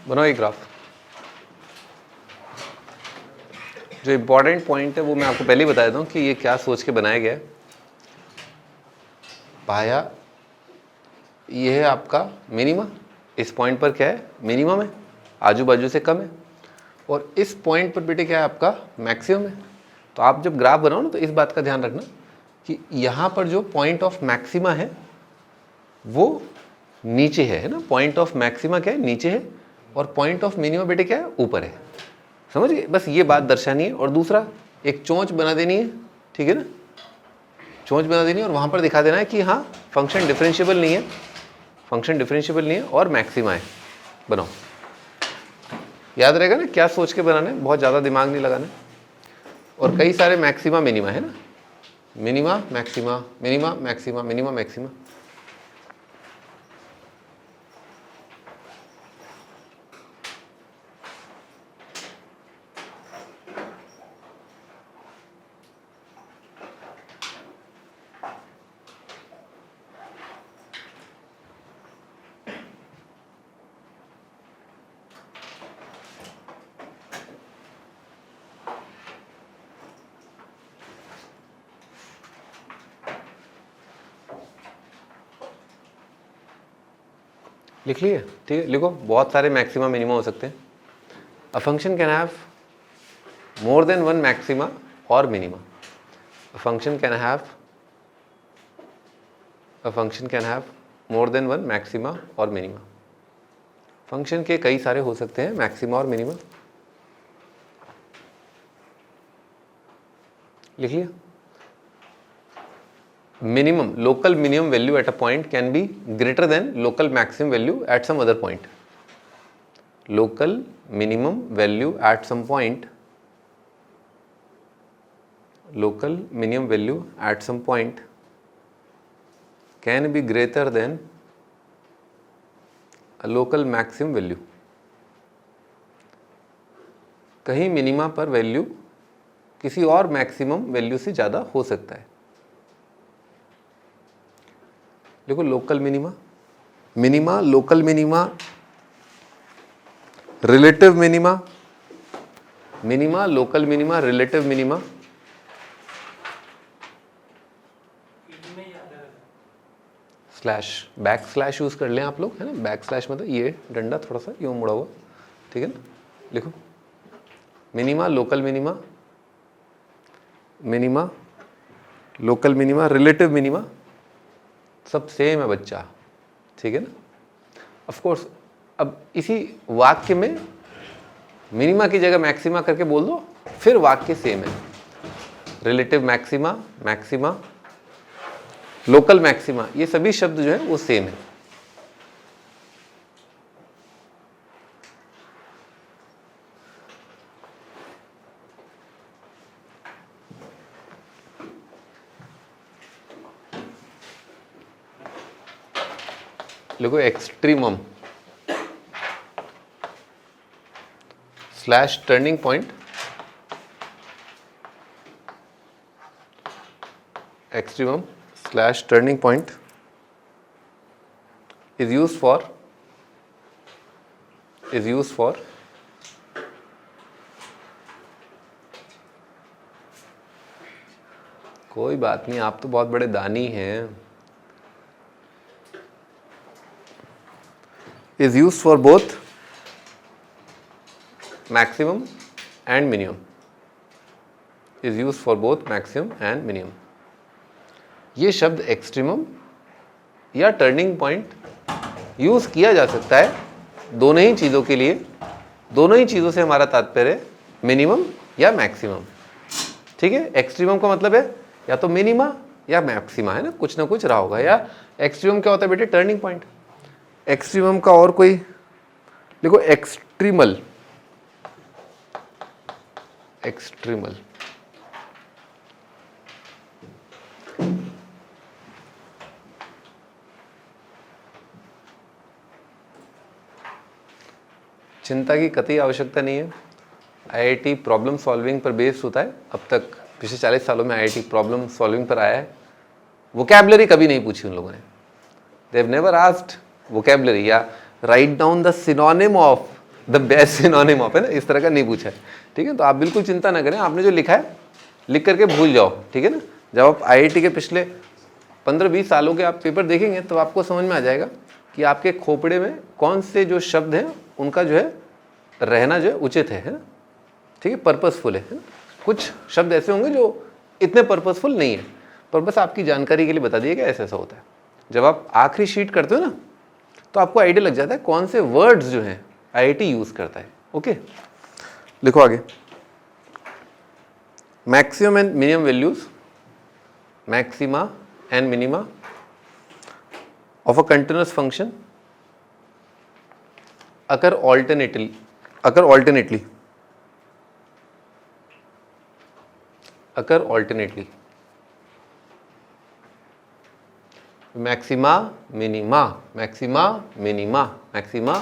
बनाओ एक ग्राफ। जो इम्पोर्टेंट पॉइंट है वो मैं आपको पहले ही बता देता हूँ कि ये क्या सोच के बनाया गया है। पाया ये है आपका मिनिमा, इस पॉइंट पर क्या है मिनिमम है, आजू बाजू से कम है, और इस पॉइंट पर बेटे क्या है आपका मैक्सिमम है। तो आप जब ग्राफ बनाओ ना तो इस बात का ध्यान रखना कि यहाँ पर जो पॉइंट ऑफ मैक्सिमा है वो नीचे है ना, पॉइंट ऑफ मैक्सिमा क्या है नीचे है, और पॉइंट ऑफ मिनिमा बेटे क्या है ऊपर है। समझ गए, बस ये बात दर्शानी है। और दूसरा एक चोंच बना देनी है, ठीक है ना, चोंच बना देनी है और वहाँ पर दिखा देना है कि हाँ फंक्शन डिफरेंशिएबल नहीं है, फंक्शन डिफरेंशिएबल नहीं है और मैक्सिमा है। बनाओ, याद रहेगा ना क्या सोच के बनाना है, बहुत ज़्यादा दिमाग नहीं लगाना है। और कई सारे मैक्सिमा मिनिमा है ना, minima maxima, minima maxima, minima maxima. लिख लिए, ठीक है, लिखो। बहुत सारे मैक्सिमा मिनिमा हो सकते हैं। A function can have more than one maxima और minima. A function can have more than one maxima और मिनिमा। फंक्शन के कई सारे हो सकते हैं मैक्सिमा और मिनिमा। लिख लिया। minimum local minimum value at a point can be greater than local maximum value at some other point. Local minimum value at some point, local minimum value at some point can be greater than a local maximum value. कहीं minima पर value किसी और maximum value से ज़्यादा हो सकता है। देखो local minima, minima, local minima, relative minima, minima, local minima, relative minima. Slash, back slash use कर लें आप लोग, है ना। बैक स्लैश मतलब ये डंडा थोड़ा सा यूं मुड़ा हुआ, ठीक है ना। लिखो minima, local minima, minima, local minima, relative minima, सब सेम है बच्चा, ठीक है ना। ऑफ कोर्स अब इसी वाक्य में मिनिमा की जगह मैक्सिमा करके बोल दो, फिर वाक्य सेम है। Relative maxima, maxima, local maxima, ये सभी शब्द जो है वो सेम है। लिखो extremum slash turning point, extremum slash turning point is used for कोई बात नहीं, आप तो बहुत बड़े दानी हैं। is used for both maximum and minimum, is used for both maximum and minimum। ये शब्द एक्सट्रीमम या टर्निंग पॉइंट यूज किया जा सकता है दोनों ही चीज़ों के लिए। दोनों ही चीज़ों से हमारा तात्पर्य मिनिमम या मैक्सिमम, ठीक है। एक्सट्रीमम का मतलब है या तो मिनिमा या मैक्सिमा, है ना, कुछ ना कुछ रहा होगा। या एक्सट्रीमम क्या होता है बेटे, टर्निंग पॉइंट। एक्सट्रीमम का और कोई देखो, एक्सट्रीमल, एक्सट्रीमल, चिंता की कतई आवश्यकता नहीं है। आईआईटी प्रॉब्लम सॉल्विंग पर बेस्ड होता है। अब तक पिछले 40 सालों में आईआईटी प्रॉब्लम सॉल्विंग पर आया है। वोकैबुलरी कभी नहीं पूछी उन लोगों ने। They have never asked vocabulary या write down the synonym of the best synonym of, है ना, इस तरह का नहीं पूछा है, ठीक है। तो आप बिल्कुल चिंता ना करें, आपने जो लिखा है लिख करके भूल जाओ, ठीक है ना। जब आप IIT के पिछले 15-20 सालों के आप पेपर देखेंगे तो आपको समझ में आ जाएगा कि आपके खोपड़े में कौन से जो शब्द हैं उनका जो है रहना जो है उचित है ना, ठीक है, पर्पसफुल है ना। कुछ शब्द ऐसे होंगे जो इतने पर्पसफुल नहीं है, पर बस आपकी जानकारी के लिए बता दिए कि ऐसा ऐसा होता है। जब आप आखिरी शीट करते हो ना तो आपको आइडिया लग जाता है कौन से वर्ड्स जो हैं IIT यूज करता है। ओके, लिखो आगे। Maximum and minimum values, maxima and minima of a continuous function occur alternately maxima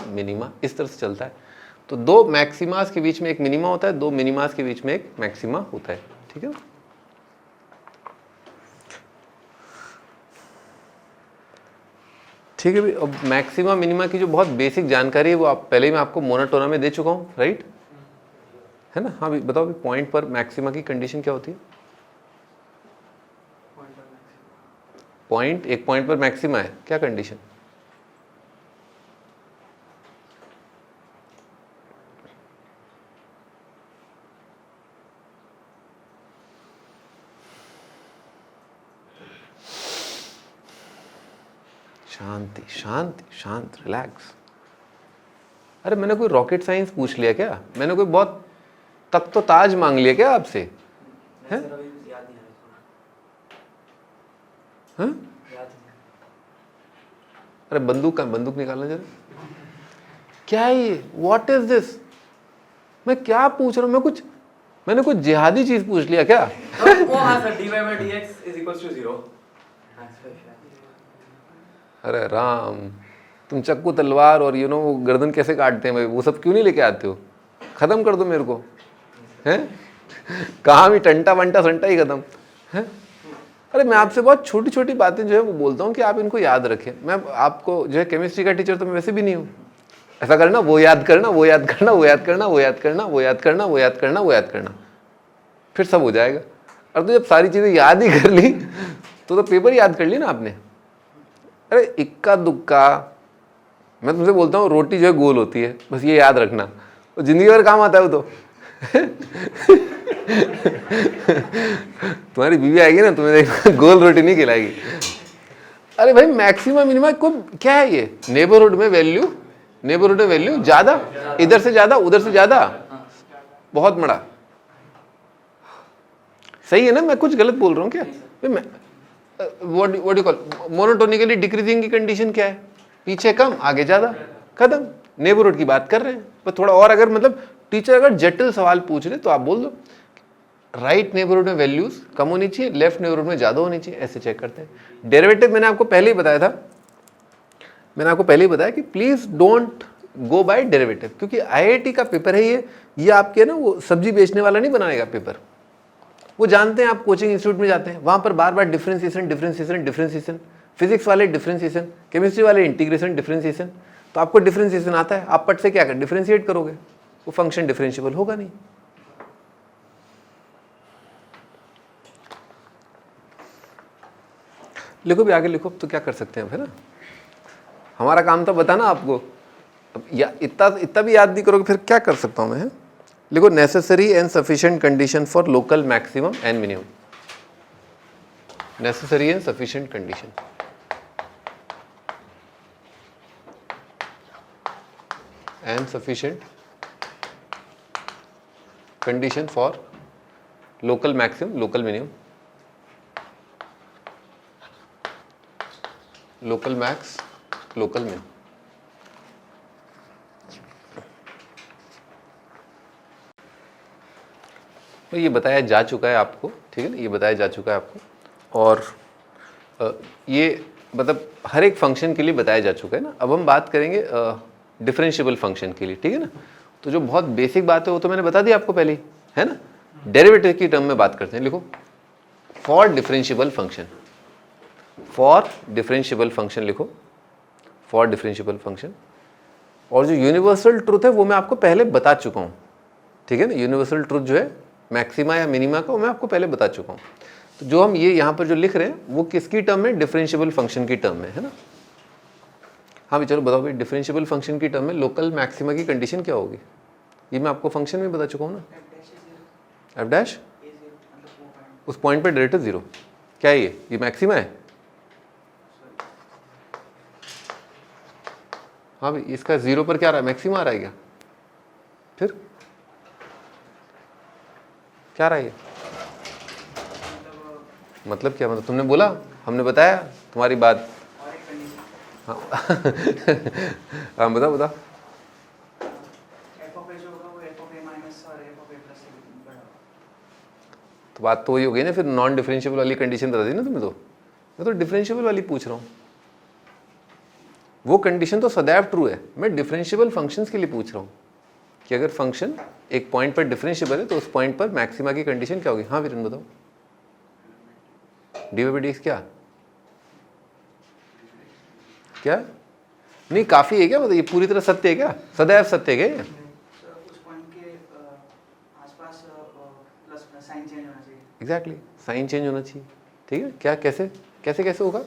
minima इस तरह से चलता है। तो दो मैक्सिमास के बीच में एक मिनिमा होता है, दो मिनिमास के बीच में एक मैक्सिमा होता है, ठीक है। ठीक है भाई, अब मैक्सिमा मिनिमा की जो बहुत बेसिक जानकारी है वो आप पहले ही मैं आपको मोनोटोना में दे चुका हूँ, राइट, है ना। हाँ भाई बताओ भाई, पॉइंट पर मैक्सिमा की कंडीशन क्या होती है? एक पॉइंट पर मैक्सिमा है, क्या कंडीशन? शांति शांति शांत, रिलैक्स। अरे मैंने कोई रॉकेट साइंस पूछ लिया क्या? मैंने कोई बहुत तख्त ताज मांग लिया क्या आपसे? हैं? हैं? अरे बंदूक निकालना जरा। क्या है ये? What is this? मैं क्या पूछ रहा हूँ? मैंने कुछ जिहादी चीज पूछ लिया क्या? अरे राम, तुम चक्कू तलवार और वो गर्दन कैसे काटते हैं भाई, वो सब क्यों नहीं लेके आते हो? खत्म कर दो मेरे को, हैं? कहाँ भी टंटा वंटा संटा ही खत्म है। अरे मैं आपसे बहुत छोटी छोटी बातें जो है वो बोलता हूँ कि आप इनको याद रखें। मैं आपको जो है केमिस्ट्री का टीचर तो मैं वैसे भी नहीं हूँ। ऐसा करना, वो याद करना, वो याद करना, वो याद करना, वो याद करना, वो याद करना, वो याद करना, वो याद करना, फिर सब हो जाएगा। और तो जब सारी चीज़ें याद ही कर ली तो पेपर याद कर ली ना आपने। अरे इक्का दुक्का, मैं तुमसे बोलता हूँ रोटी जो है गोल होती है, बस ये याद रखना, वो जिंदगी भर काम आता है वो तो। तुम्हारी बीवी आएगी ना, तुम्हें गोल रोटी नहीं खिलाएगी। अरे भाई मैक्सिमम मिनिमम को क्या है ये? नेबरहुड में वैल्यू ज्यादा, इधर से ज्यादा, उधर से ज्यादा, बहुत बड़ा। सही है ना? मैं कुछ गलत बोल रहा हूँ क्या? What you call monotonically decreasing की कंडीशन क्या है? पीछे कम, आगे ज्यादा, खत्म। नेबरहुड की बात कर रहे हैं। पर थोड़ा और अगर मतलब टीचर अगर जटिल सवाल पूछ रहे तो आप बोल दो राइट नेबरहुड में वैल्यूज कम होनी चाहिए, लेफ्ट नेबरहुड में ज्यादा होनी चाहिए, ऐसे चेक करते हैं। डेरिवेटिव मैंने आपको पहले ही बताया था, कि please don't go by derivative, क्योंकि IIT का पेपर है ये आपके ना वो सब्जी बेचने वाला नहीं बनाएगा पेपर। वो जानते हैं, आप कोचिंग इंस्टीट्यूट में जाते हैं, वहां पर बार बार डिफरेंशिएशन, फिजिक्स वाले डिफरेंशिएशन, केमिस्ट्री वाले इंटीग्रेशन डिफरेंशिएशन। तो आपको डिफरेंशिएशन आता है, आप पट से क्या कर डिफरेंशिएट करोगे, वो फंक्शन डिफरेंशिएबल होगा नहीं। लिखो भी आगे लिखो, तो क्या कर सकते हैं फिर ना, हमारा काम था बताना आपको। अब या इतना भी याद नहीं करोगे फिर क्या कर सकता हूं मैं? लिखो necessary and sufficient condition for local maximum and minimum. Necessary and sufficient condition, and sufficient condition for local maximum, local minimum, local max, local min। तो ये बताया जा चुका है आपको, ठीक है ना, ये बताया जा चुका है आपको। और ये मतलब हर एक फंक्शन के लिए बताया जा चुका है ना। अब हम बात करेंगे डिफरेंशिएबल फंक्शन के लिए, ठीक है ना। तो जो बहुत बेसिक बात है वो तो मैंने बता दी आपको पहले ही, है ना। डेरिवेटिव की टर्म में बात करते हैं। लिखो फॉर डिफरेंशिएबल फंक्शन, लिखो फॉर डिफरेंशिएबल फंक्शन और जो यूनिवर्सल ट्रुथ है वो मैं आपको पहले बता चुका हूँ, ठीक है ना। यूनिवर्सल ट्रुथ जो है मैक्सिमा या मिनिमा का, वो मैं आपको पहले बता चुका हूँ। तो जो हम ये यहाँ पर जो लिख रहे हैं वो किसकी टर्म में, डिफरेंशिएबल फंक्शन की टर्म में, है ना। हाँ भी चलो बताओ भाई, डिफरेंशिएबल फंक्शन की टर्म में लोकल मैक्सिमा की कंडीशन क्या होगी? ये मैं आपको फंक्शन में बता चुका हूँ ना, एफ डैश उस पॉइंट पे डेरिवेटिव 0। क्या है ये मैक्सिमा है। हाँ भाई, इसका 0 पर क्या आ रहा है, मैक्सिमा आ रहा है क्या? फिर क्या रहा है ये? मतलब क्या, मतलब तुमने बोला, हमने बताया तुम्हारी बात। हाँ हाँ बताओ बताओ। तो बात तो वही हो गई ना, फिर नॉन डिफरेंशिएबल वाली कंडीशन बता दी ना तुमने। तो मैं तो डिफरेंशिएबल वाली पूछ रहा हूँ। वो कंडीशन तो सदैव ट्रू है, मैं डिफरेंशिएबल फंक्शंस के लिए पूछ रहा हूँ कि अगर फंक्शन एक पॉइंट पर डिफरेंशिएबल है तो उस पॉइंट पर मैक्सिमा की कंडीशन क्या होगी। हाँ वीरेन बताओ। डी/dx क्या नहीं काफी है क्या, मतलब ये पूरी तरह सत्य है क्या, सदैव सत्य है क्या ये? एग्जैक्टली, साइन चेंज होना चाहिए, ठीक है। क्या कैसे कैसे कैसे होगा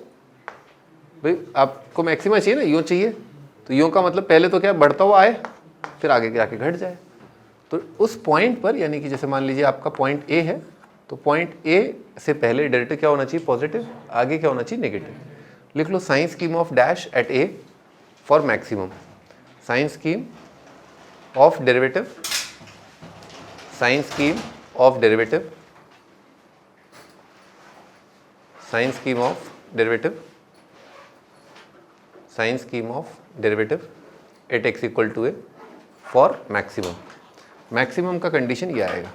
भाई, आपको मैक्सिमा चाहिए ना, यूँ चाहिए तो यूँ का मतलब पहले तो क्या बढ़ता हुआ आए फिर आगे जाके घट जाए। तो उस पॉइंट पर, यानी कि जैसे मान लीजिए आपका पॉइंट ए है, तो पॉइंट ए से पहले डेरिवेटिव क्या होना चाहिए, पॉजिटिव, आगे क्या होना चाहिए, नेगेटिव। लिख लो sign scheme of dash at a for maximum. Sign scheme of derivative, sign scheme of derivative, sign scheme of derivative, sign scheme of derivative at x equal to a for maximum. Maximum का condition ये आएगा।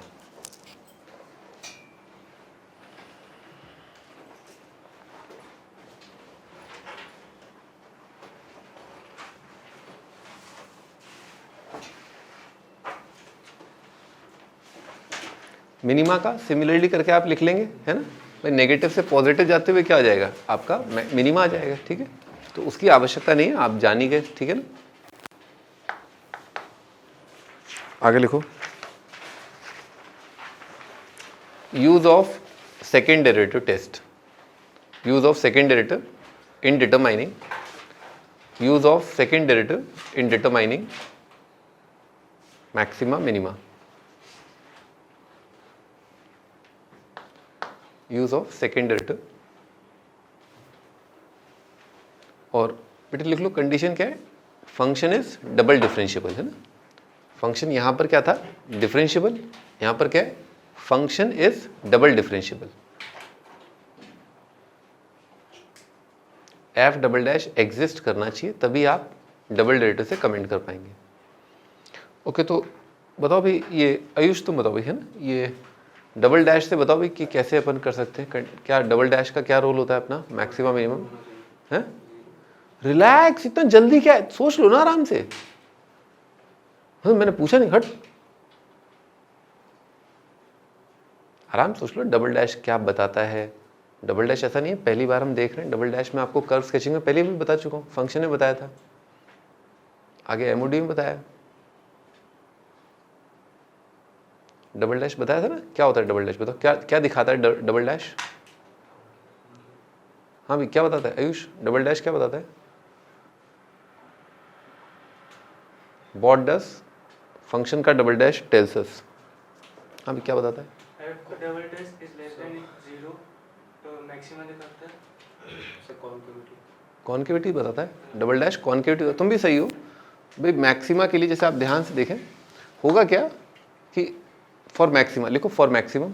Minima का similarly करके आप लिख लेंगे, है ना भाई। नेगेटिव से पॉजिटिव जाते हुए क्या आ जाएगा, आपका मिनिमा आ जाएगा, ठीक है। तो उसकी आवश्यकता नहीं है, आप जान ही गए, ठीक है ना। आगे लिखो, use of second derivative test, use of second derivative in determining, use of second derivative in determining maxima minima, use of second derivative. और बेटे लिख लो कंडीशन क्या है, फंक्शन इज डबल डिफरेंशिएबल, है ना। फंक्शन यहाँ पर क्या था, डिफरेंशिएबल, यहाँ पर क्या है, function is double differentiable. F double dash exist करना चाहिए, तभी आप डबल डेरिवेटिव से कमेंट कर पाएंगे। ओके, तो बताओ भाई, ये आयुष तुम बताओ भाई, है ना, ये डबल डैश से बताओ भाई कि कैसे अपन कर सकते हैं, क्या डबल डैश का क्या रोल होता है अपना, मैक्सिमम मिनिमम, है। रिलैक्स, इतना जल्दी क्या है, सोच लो ना आराम से। हाँ मैंने पूछा नहीं, हट आराम सोच लो। डबल डैश क्या बताता है, डबल डैश ऐसा नहीं है पहली बार हम देख रहे हैं। डबल डैश में आपको कर्व स्केचिंग में पहले भी बता चुका हूँ, फंक्शन में बताया था, आगे एमओडी में बताया। डबल डैश बताया था ना, क्या होता है डबल डैश, बताओ क्या क्या दिखाता है डबल डैश। हाँ भाई क्या बताता है आयुष, डबल डैश क्या बताता है, व्हाट डज फंक्शन का डबल डैश टेल्स अस। हाँ भाई क्या बताता है, double dash is less than 0 तो मैक्सिमम दिखाता है, कॉन्केविटी, कॉन्केविटी बताता है डबल डैश, कॉन्केविटी। तुम भी सही हो भाई। मैक्सिमा के लिए जैसे आप ध्यान से देखें, होगा क्या कि फॉर मैक्सिमा लिखो, फॉर मैक्सिमम,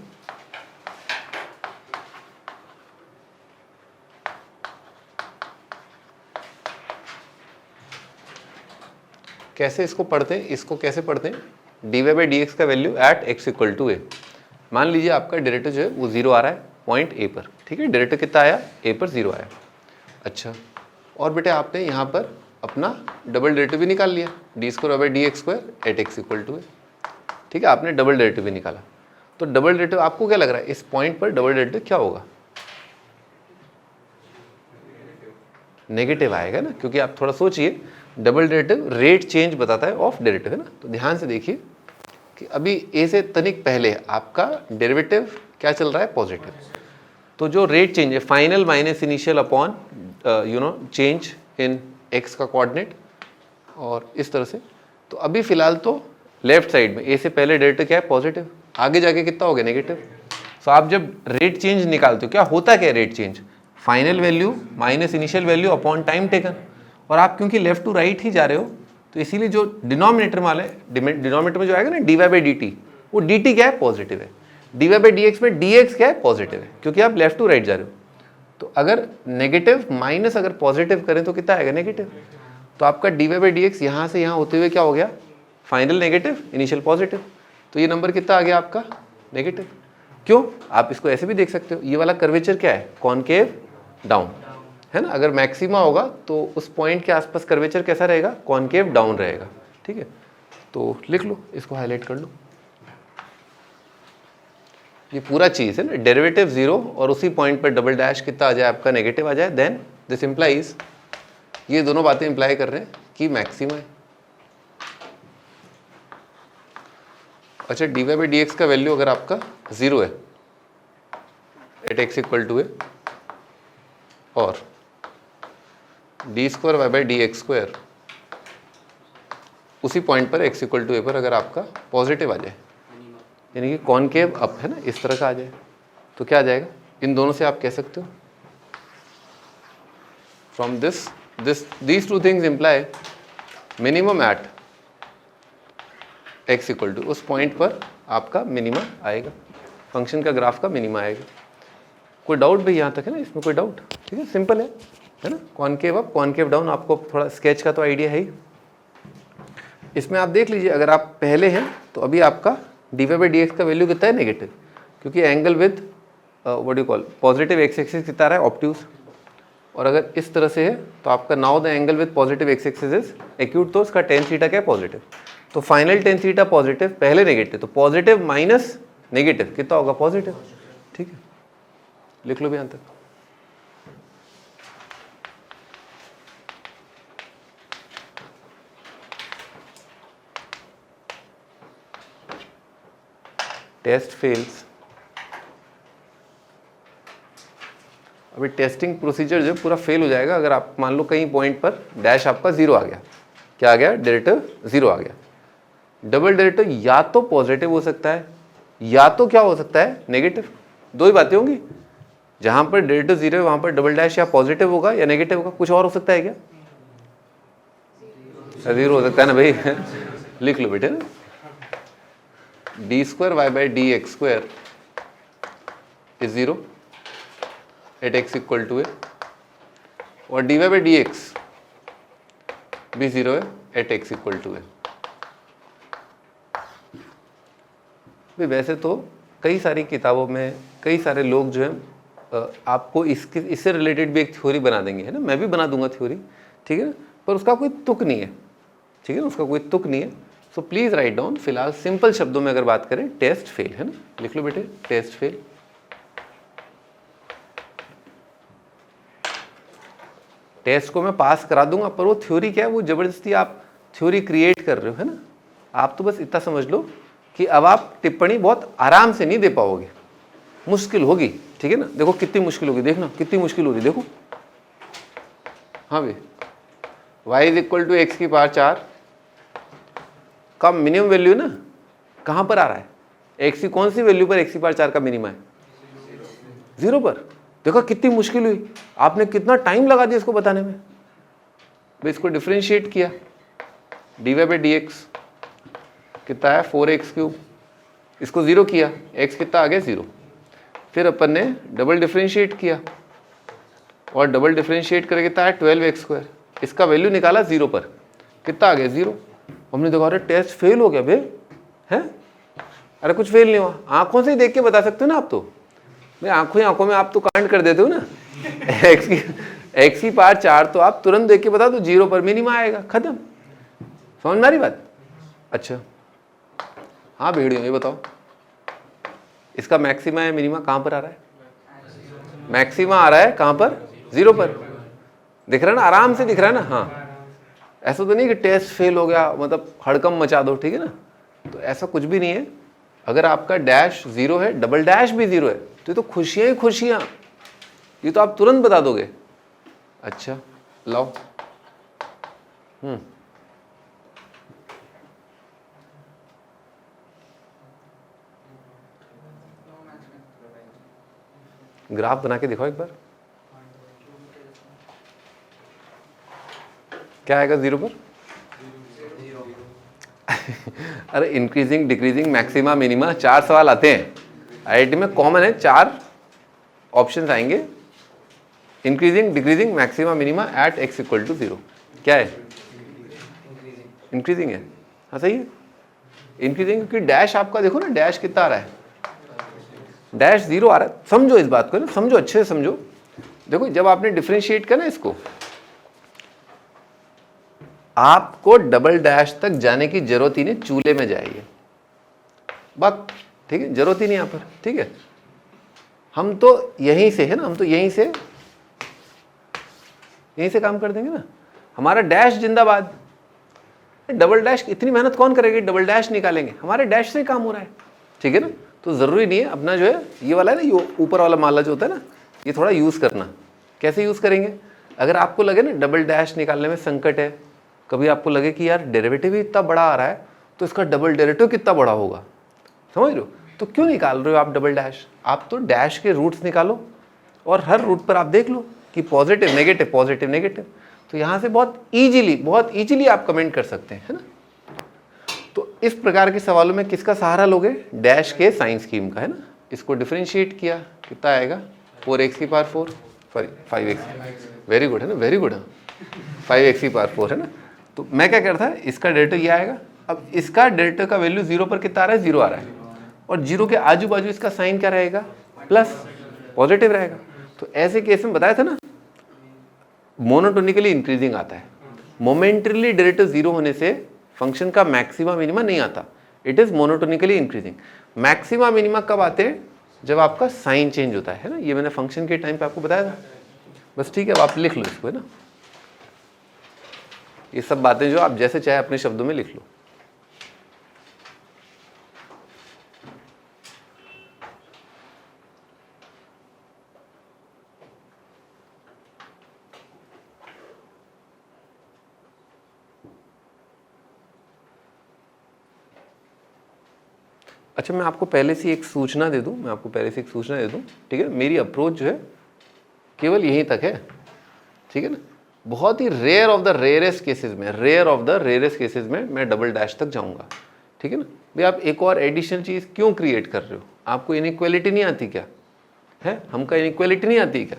कैसे इसको पढ़ते हैं, इसको कैसे पढ़ते हैं, dy/dx का value at x equal to a. मान लीजिए आपका डेरिवेटिव जो है वो 0 आ रहा है पॉइंट ए पर, ठीक है। डेरिवेटिव कितना आया, ए पर 0 आया। अच्छा, और बेटे आपने यहाँ पर अपना डबल डेरिवेटिव भी निकाल लिया, d² at x equal to a, ठीक है। आपने डबल डेरिवेटिव भी निकाला। तो डबल डेरिवेटिव आपको क्या लग रहा है, इस पॉइंट पर डबल डेरिवेटिव क्या होगा, नेगेटिव आएगा ना, क्योंकि आप थोड़ा सोचिए डबल डेरिवेटिव रेट चेंज बताता है ऑफ डेरिवेटिव, है ना। तो ध्यान से देखिए कि अभी ए से तनिक पहले आपका डेरिवेटिव क्या चल रहा है, पॉजिटिव। तो जो रेट चेंज है final minus initial upon change in x का कोऑर्डिनेट और इस तरह से। तो अभी फिलहाल तो लेफ्ट साइड में ए से पहले डेरिवेटिव क्या है, पॉजिटिव, आगे जाके कितना हो गया, नेगेटिव। तो आप जब रेट चेंज निकालते हो क्या होता क्या है, rate change final value minus initial value upon time taken. और आप क्योंकि लेफ्ट टू राइट ही जा रहे हो तो इसीलिए जो डिनोमिनेटर वाला है, डिनोमिनेटर में जो आएगा ना dy बाई डी टी, वो dt क्या है, पॉजिटिव है। dy बाई dx में dx क्या है, पॉजिटिव है, क्योंकि आप लेफ्ट टू राइट जा रहे हो। तो अगर नेगेटिव माइनस अगर पॉजिटिव करें तो कितना आएगा, नेगेटिव। तो आपका dy बाई dx यहाँ से यहाँ होते हुए क्या हो गया, फाइनल नेगेटिव इनिशियल पॉजिटिव। तो ये नंबर कितना आ गया आपका, नेगेटिव। क्यों, आप इसको ऐसे भी देख सकते हो, ये वाला कर्वेचर क्या है, कॉनकेव डाउन, है ना। अगर मैक्सिमा होगा तो उस पॉइंट के आसपास कर्वेचर कैसा रहेगा, कॉनकेव डाउन रहेगा, ठीक है। तो लिख लो, इसको हाईलाइट कर लो। ये पूरा चीज़ है ना, डेरिवेटिव 0 और उसी पॉइंट पर डबल डैश कितना आ जाए आपका, नेगेटिव आ जाए, देन दिस इंप्लाइज, ये दोनों बातें इंप्लाई कर रहे हैं कि मैक्सिमा है। अच्छा, dy बाई dx का वैल्यू अगर आपका 0 है at x equal to a, और d square y by d x square उसी पॉइंट पर x इक्वल टू ए पर अगर आपका पॉजिटिव आ जाए, यानी कि कॉनकेव अप है ना, इस तरह का आ जाए, तो क्या आ जाएगा, इन दोनों से आप कह सकते हो from these two things imply minimum at x equal to, उस पॉइंट पर आपका मिनिमा आएगा, फंक्शन का ग्राफ का मिनिमा आएगा। कोई डाउट भी यहाँ तक है ना, इसमें कोई डाउट, ठीक है, सिंपल है ना। कॉनकेव अप कॉनकेव डाउन, आपको थोड़ा स्केच का तो आइडिया है ही। इसमें आप देख लीजिए, अगर आप पहले हैं तो अभी आपका dy बाई डी एक्स का वैल्यू कितना है, नेगेटिव, क्योंकि angle with what you call positive x axis कितना आ रहा है, ऑब्ट्यूज। और अगर इस तरह से है तो आपका now the angle with positive x axis is acute, तो उसका टेन थीटा क्या है, पॉजिटिव। तो फाइनल टेन थीटा पॉजिटिव, पहले नेगेटिव, तो पॉजिटिव माइनस नेगेटिव कितना होगा, पॉजिटिव, ठीक है। लिख लो भी यहाँ तक। Test fails. अभी टेस्टिंग प्रोसीजर जो पूरा फेल हो जाएगा अगर आप मान लो कहीं पॉइंट पर डैश आपका 0 आ गया, क्या आ गया, डेरिवेटिव 0 आ गया। डबल डेरिवेटिव या तो पॉजिटिव हो सकता है या तो क्या हो सकता है, नेगेटिव, दो ही बातें होंगी। जहां पर डेरिवेटिव 0 है वहां पर डबल डैश या पॉजिटिव होगा या नेगेटिव होगा, कुछ और हो सकता है क्या, 0 हो सकता है ना भाई लिख लो बेटे ना, d square y by d x square is 0 at x equal to a, और dy बाई डी एक्स भी 0 है at x equal to a. वैसे तो कई सारी किताबों में कई सारे लोग जो है आपको इससे रिलेटेड भी एक थ्योरी बना देंगे, है ना, मैं भी बना दूंगा थ्योरी, ठीक है ना, पर उसका कोई तुक नहीं है, ठीक है ना, उसका कोई तुक नहीं है। सो प्लीज राइट डाउन, फिलहाल सिंपल शब्दों में अगर बात करें, टेस्ट फेल, है ना, लिख लो बेटे, टेस्ट फेल। टेस्ट को मैं पास करा दूंगा, पर वो थ्योरी क्या है, वो जबरदस्ती आप थ्योरी क्रिएट कर रहे हो, है ना। आप तो बस इतना समझ लो कि अब आप टिप्पणी बहुत आराम से नहीं दे पाओगे, मुश्किल होगी, ठीक है ना। देखो कितनी मुश्किल होगी, देखना कितनी मुश्किल हो रही, देखो। हाँ भाई, y is equal to x की पावर 4 का मिनिमम वैल्यू ना कहाँ पर आ रहा है, x की कौन सी वैल्यू पर x की पावर 4 का मिनिमम है, 0 पर। देखो कितनी मुश्किल हुई, आपने कितना टाइम लगा दिया इसको बताने में। भाई इसको डिफरेंशिएट किया, dy बाई डी एक्स कितना है 4x क्यूब, इसको 0 किया, x कितना आ गया 0। फिर अपन ने डबल डिफरेंशिएट किया और डबल डिफरेंशिएट करके कितना है 12x स्क्वायर, इसका वैल्यू निकाला 0 पर, कितना आ गया 0। हमने देखा अरे टेस्ट फेल हो गया भाई, हैं, अरे कुछ फेल नहीं हुआ, आंखों से ही देख के बता सकते हो ना आप तो, भाई आंखों में आप तो कांड कर देते हो ना x की पावर 4 तो आप तुरंत देख के बता दो, 0 पर मिनिमा आएगा, खत्म। समझ में आ रही बात। अच्छा हाँ भेड़ियों, ये बताओ इसका मैक्सिमा है मिनिमा कहाँ पर आ रहा है, मैक्सिमा आ रहा है कहाँ पर, 0 पर। दिख रहा है ना, आराम से दिख रहा है ना। हाँ, ऐसा तो नहीं कि टेस्ट फेल हो गया मतलब हड़कम मचा दो, ठीक है ना, तो ऐसा कुछ भी नहीं है। अगर आपका डैश 0 है, डबल डैश भी 0 है, तो ये तो खुशियां ही खुशियां, ये तो आप तुरंत बता दोगे। अच्छा लाओ। ग्राफ बना के दिखाओ एक बार, क्या आएगा 0 पर? अरे इंक्रीजिंग, डिक्रीजिंग, मैक्सिमा, मिनिमा, 4 सवाल आते हैं आईआईटी में, कॉमन है, 4 ऑप्शंस आएंगे। Increasing, decreasing, maxima, minima at x equal to 0। क्या है? इंक्रीजिंग है। हाँ सही है, इंक्रीजिंग, क्योंकि डैश आपका देखो ना, डैश कितना आ रहा है, डैश 0 आ रहा है। समझो इस बात को ना, समझो अच्छे से समझो। देखो जब आपने डिफरेंशिएट किया ना इसको, आपको डबल डैश तक जाने की जरूरत ही नहीं, चूल्हे में जाइए बात, ठीक है, जरूरत ही नहीं यहाँ पर, ठीक है। हम तो यहीं से है ना, हम तो यहीं से काम कर देंगे ना, हमारा डैश जिंदाबाद। डबल डैश इतनी मेहनत कौन करेगी, डबल डैश निकालेंगे, हमारे डैश से काम हो रहा है, ठीक है ना। तो ज़रूरी नहीं है अपना जो है ये वाला है ना, ये ऊपर वाला माला जो होता है ना, ये थोड़ा यूज़ करना। कैसे यूज़ करेंगे? अगर आपको लगे ना डबल डैश निकालने में संकट है, कभी आपको लगे कि यार डेरिवेटिव ही इतना बड़ा आ रहा है, तो इसका डबल डेरिवेटिव कितना बड़ा होगा, समझ लो, तो क्यों निकाल रहे हो आप डबल डैश? आप तो डैश के रूट्स निकालो और हर रूट पर आप देख लो कि पॉजिटिव नेगेटिव, पॉजिटिव नेगेटिव, तो यहाँ से बहुत ईजिली आप कमेंट कर सकते हैं, है ना। तो इस प्रकार के सवालों में किसका सहारा लोगे? डैश के साइन स्कीम का, है ना। इसको डिफरेंशिएट किया, कितना आएगा? 4x की power 4, sorry 5x, very good है ना, वेरी गुड है, 5x की पावर 4 है ना। तो मैं क्या करता है, इसका डेरिवेटिव ये आएगा। अब इसका डेरिवेटिव का वैल्यू 0 पर कितना आ रहा है? 0 आ रहा है, और 0 के आजू बाजू इसका साइन क्या रहेगा? प्लस, पॉजिटिव रहेगा। तो ऐसे केस में बताया था ना, मोनोटोनिकली इंक्रीजिंग आता है। मोमेंटरीली डेरिवेटिव 0 होने से फंक्शन का मैक्सिमा मिनिमा नहीं आता, it is monotonically increasing. Maxima minima कब आते हैं? जब आपका साइन चेंज होता है ना। ये मैंने फंक्शन के टाइम पे आपको बताया था, बस ठीक है। अब आप लिख लो इसको, है ना, ये सब बातें जो आप जैसे चाहे अपने शब्दों में लिख लो। अच्छा, मैं आपको पहले से एक सूचना दे दूं, ठीक है। मेरी अप्रोच जो है केवल यहीं तक है, ठीक है ना। बहुत ही rare of the rarest cases में मैं डबल डैश तक जाऊंगा, ठीक है ना। भाई आप एक और एडिशनल चीज़ क्यों क्रिएट कर रहे हो? आपको इनइक्वालिटी नहीं आती क्या? है, हमका इनइक्वालिटी नहीं आती क्या?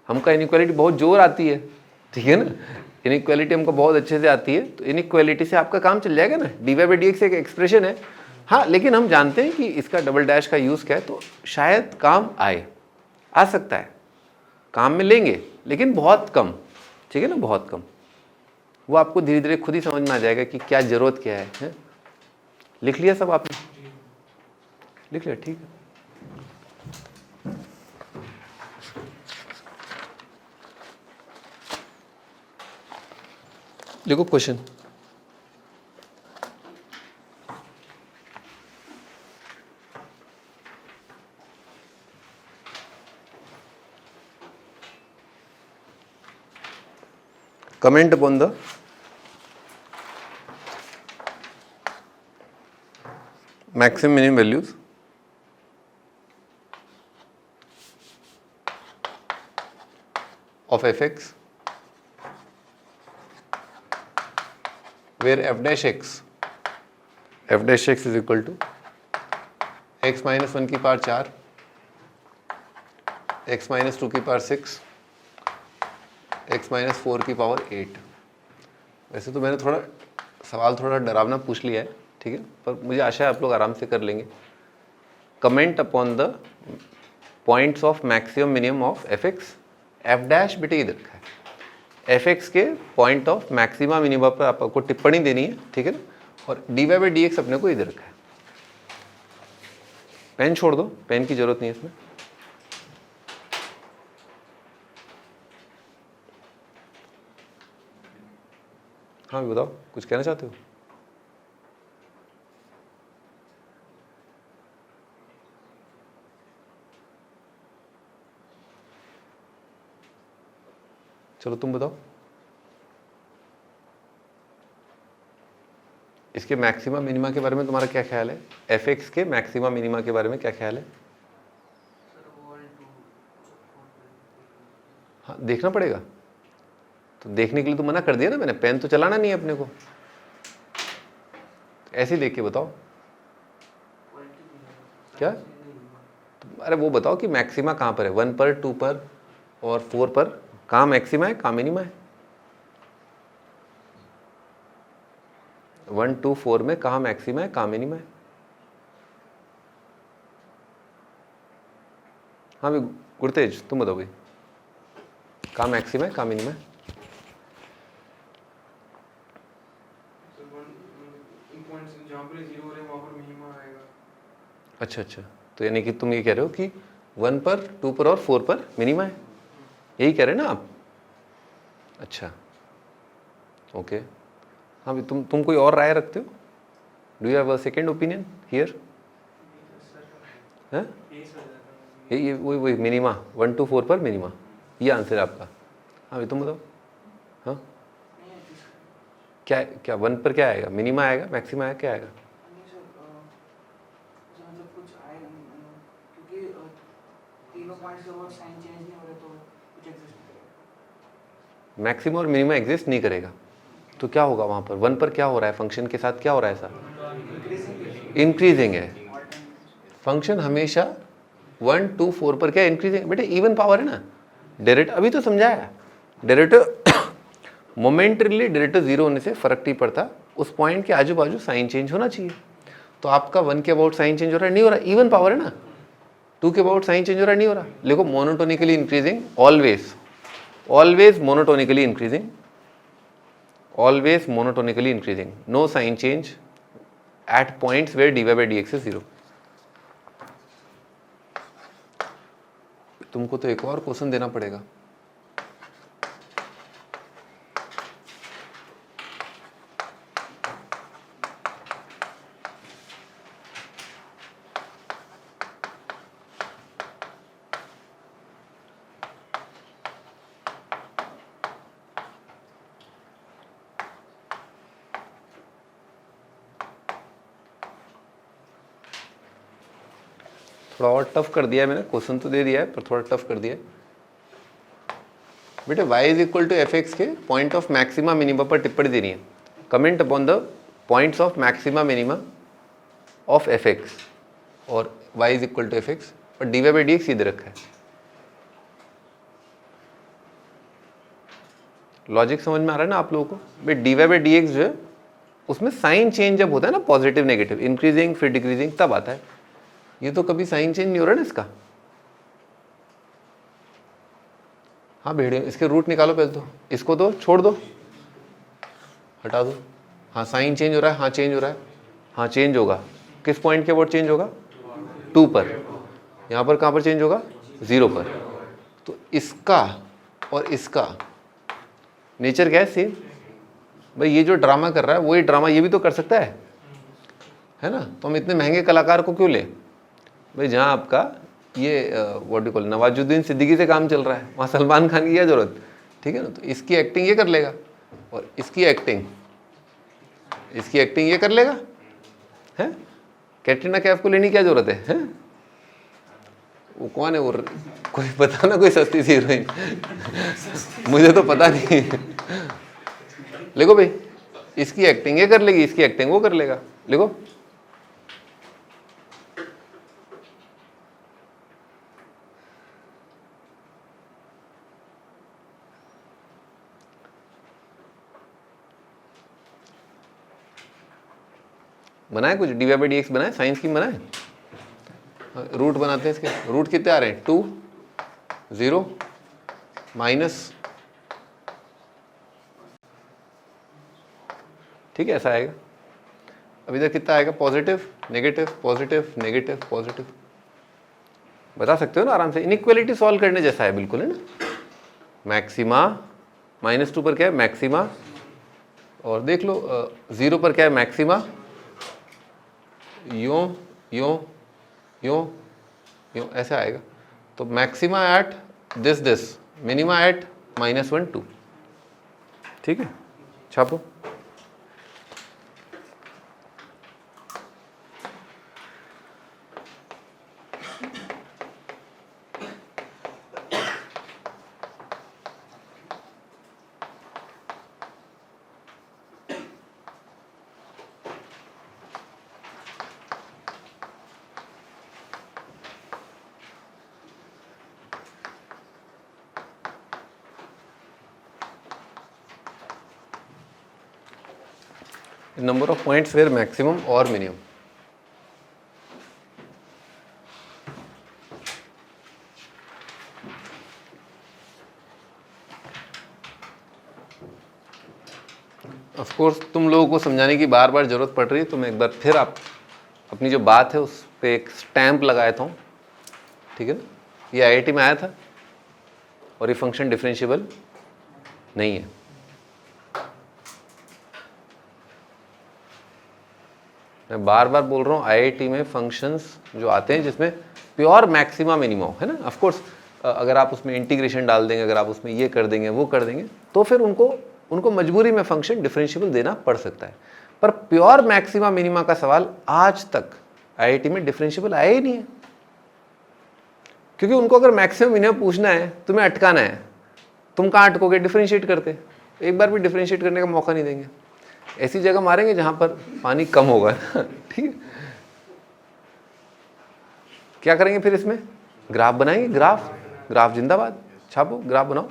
हमका इनइक्वालिटी बहुत जोर आती है, ठीक है ना। इनइक्वालिटी हमको बहुत अच्छे से आती है, तो इनइक्वालिटी से आपका काम चल जाएगा ना। dy/dx एक एक्सप्रेशन है, हाँ, लेकिन हम जानते हैं कि इसका डबल डैश का यूज़ क्या है, तो शायद काम आ सकता है, काम में लेंगे, लेकिन बहुत कम, ठीक है ना, बहुत कम। वो आपको धीरे धीरे खुद ही समझ में आ जाएगा कि क्या ज़रूरत क्या है? लिख लिया सब आपने? लिख लिया, ठीक है। देखो question, comment upon the maximum minimum values of fx where f dash x is equal to x minus 1 की पावर 4, x minus 2 की पावर 6, x माइनस 4 की पावर 8। वैसे तो मैंने सवाल थोड़ा डरावना पूछ लिया है, ठीक है, पर मुझे आशा है आप लोग आराम से कर लेंगे। Comment upon the points of maximum minimum of f x. F dash बेटे इधर रखा है, एफ एक्स के पॉइंट ऑफ मैक्सिमा मिनिमम पर आपको टिप्पणी देनी है, ठीक है ना। और dy/dx अपने को इधर रखा है। पेन छोड़ दो, पेन की जरूरत नहीं है इसमें। हाँ बताओ, कुछ कहना चाहते हो? चलो तुम बताओ। इसके मैक्सिमा मिनिमा के बारे में तुम्हारा क्या ख्याल है? fx के मैक्सिमा मिनिमा के बारे में क्या ख्याल है? हाँ देखना पड़ेगा। तो देखने के लिए तो मना कर दिया ना मैंने, पेन तो चलाना नहीं है अपने को। ऐसे ही देख के बताओ क्या। तो अरे वो बताओ कि मैक्सिमा कहाँ पर है, 1 पर, 2 पर और 4 पर कहाँ मैक्सिमा है, कहाँ मिनिमा है? 1, 2, 4 में कहाँ मैक्सिमा है, कहाँ मिनिमा है? हाँ भाई गुरतेज तुम बताओ भाई, कहाँ मैक्सिमा है, कहाँ मिनिमा है? अच्छा अच्छा, तो यानी कि तुम ये कह रहे हो कि 1 पर, 2 पर और 4 पर मिनिमा है, यही कह रहे हैं ना आप? अच्छा ओके। हाँ भाई तुम कोई और राय रखते हो? Do you have a second opinion here? हैं? ये वही मिनिमा 1 to 4 पर मिनिमा, ये आंसर है आपका। हाँ भाई तुम बताओ। हाँ क्या 1 पर क्या आएगा, मिनिमा आएगा, मैक्सिमा आएगा, क्या आएगा? मैक्सिमा और मिनिमा एग्जिस्ट नहीं करेगा तो क्या होगा वहाँ पर? 1 पर क्या हो रहा है, फंक्शन के साथ क्या हो रहा है? ऐसा इंक्रीजिंग है फंक्शन हमेशा। 1, 2, 4 पर क्या इंक्रीजिंग? बेटे इवन पावर है ना, डेरिवेटिव अभी तो समझाया, डेरिवेटिव मोमेंटरीली डेरिवेटिव 0 होने से फर्क नहीं पड़ता, उस पॉइंट के आजू बाजू साइन चेंज होना चाहिए। तो आपका 1 के अबाउट साइन चेंज हो रहा है, नहीं हो रहा, इवन पावर है ना। 2 के अबाउट साइन चेंज हो रहा है, नहीं हो रहा। देखो monotonically increasing, always monotonically increasing, always monotonically increasing, no sign change at points where dy by dx is 0। तुमको तो एक और क्वेश्चन देना पड़ेगा। थोड़ा और टफ कर दिया है मैंने, क्वेश्चन तो दे दिया है पर थोड़ा टफ कर दिया है। बेटे y is equal to f x के पॉइंट ऑफ मैक्सिमा मिनिमा पर टिप्पणी देनी है। Comment upon the points of maxima minima of f x, और y is equal to f x और d y by d x सीधे रखा है। लॉजिक समझ में आ रहा है ना आप लोगों को? भाई d y by d x जो है उसमें साइन चेंज जब होता है ना, पॉजिटिव नेगेटिव, इंक्रीजिंग फिर डिक्रीजिंग, तब आता है। ये तो कभी साइन चेंज नहीं हो रहा ना इसका। हाँ भेड़िया, इसके रूट निकालो पहले तो, इसको दो, छोड़ दो, हटा दो। हाँ साइन चेंज हो रहा है, हाँ चेंज हो रहा है, हाँ चेंज होगा। किस पॉइंट के अबाउट चेंज होगा? 2 पर। यहाँ पर कहाँ पर चेंज होगा? 0 पर। तो इसका और इसका नेचर क्या है? सेम। भाई ये जो ड्रामा कर रहा है वही ड्रामा ये भी तो कर सकता है ना? तो हम इतने महंगे कलाकार को क्यों ले? भाई जहाँ आपका ये what do call Nawazuddin Siddiqui से काम चल रहा है, वहाँ सलमान खान की क्या जरूरत? ठीक है ना? तो इसकी एक्टिंग ये कर लेगा और इसकी एक्टिंग ये कर लेगा, है? कैटरीना कैफ को लेने की क्या जरूरत है? वो कौन है वो? कोई पता ना, कोई सस्ती सी हीरोइन मुझे तो पता नहीं। लिखो भाई, इसकी एक्टिंग ये कर लेगी, इसकी एक्टिंग वो कर लेगा। लिखो बनाए कुछ, d y by d x बनाए, साइंस की बनाए। रूट बनाते हैं इसके, रूट कितने आ रहे हैं? 2, 0, माइनस, ठीक है ऐसा आएगा। अब इधर कितना आएगा? Positive negative, positive negative, positive. बता सकते हो ना आराम से, इनइक्वालिटी सॉल्व करने जैसा है बिल्कुल, है ना? मैक्सिमा -2 पर क्या है? मैक्सिमा और देख लो 0 पर क्या है मैक्सिमा, यूँ यूँ यूँ यूँ ऐसे आएगा। तो maxima at this minima at -1 2। ठीक है, छापो। Number of points where maximum और मिनिमम। ऑफ कोर्स तुम लोगों को समझाने की बार बार ज़रूरत पड़ रही है, तो मैं एक बार फिर आप अपनी जो बात है उस पर एक स्टैम्प लगा देता हूँ। ठीक है ना, ये आईआईटी में आया था और ये फंक्शन डिफरेंशिएबल नहीं है। मैं बार बार बोल रहा हूँ, आईआईटी में फंक्शंस जो आते हैं जिसमें प्योर मैक्सिमा मिनिमम है ना, ऑफ कोर्स अगर आप उसमें इंटीग्रेशन डाल देंगे, अगर आप उसमें ये कर देंगे वो कर देंगे, तो फिर उनको मजबूरी में फंक्शन डिफरेंशिएबल देना पड़ सकता है। पर प्योर मैक्सिमा मिनिमा का सवाल आज तक आईआईटी में डिफरेंशिएबल आया ही नहीं है, क्योंकि उनको अगर मैक्सिमम मिनिमम पूछना है, तुम्हें अटकाना है, तुम कहाँ अटकोगे, डिफरेंशिएट करते, एक बार भी डिफरेंशिएट करने का मौका नहीं देंगे। ऐसी जगह मारेंगे जहां पर पानी कम होगा। ठीक है, क्या करेंगे फिर इसमें, ग्राफ बनाएंगे, ग्राफ जिंदाबाद, छापो ग्राफ बनाओ।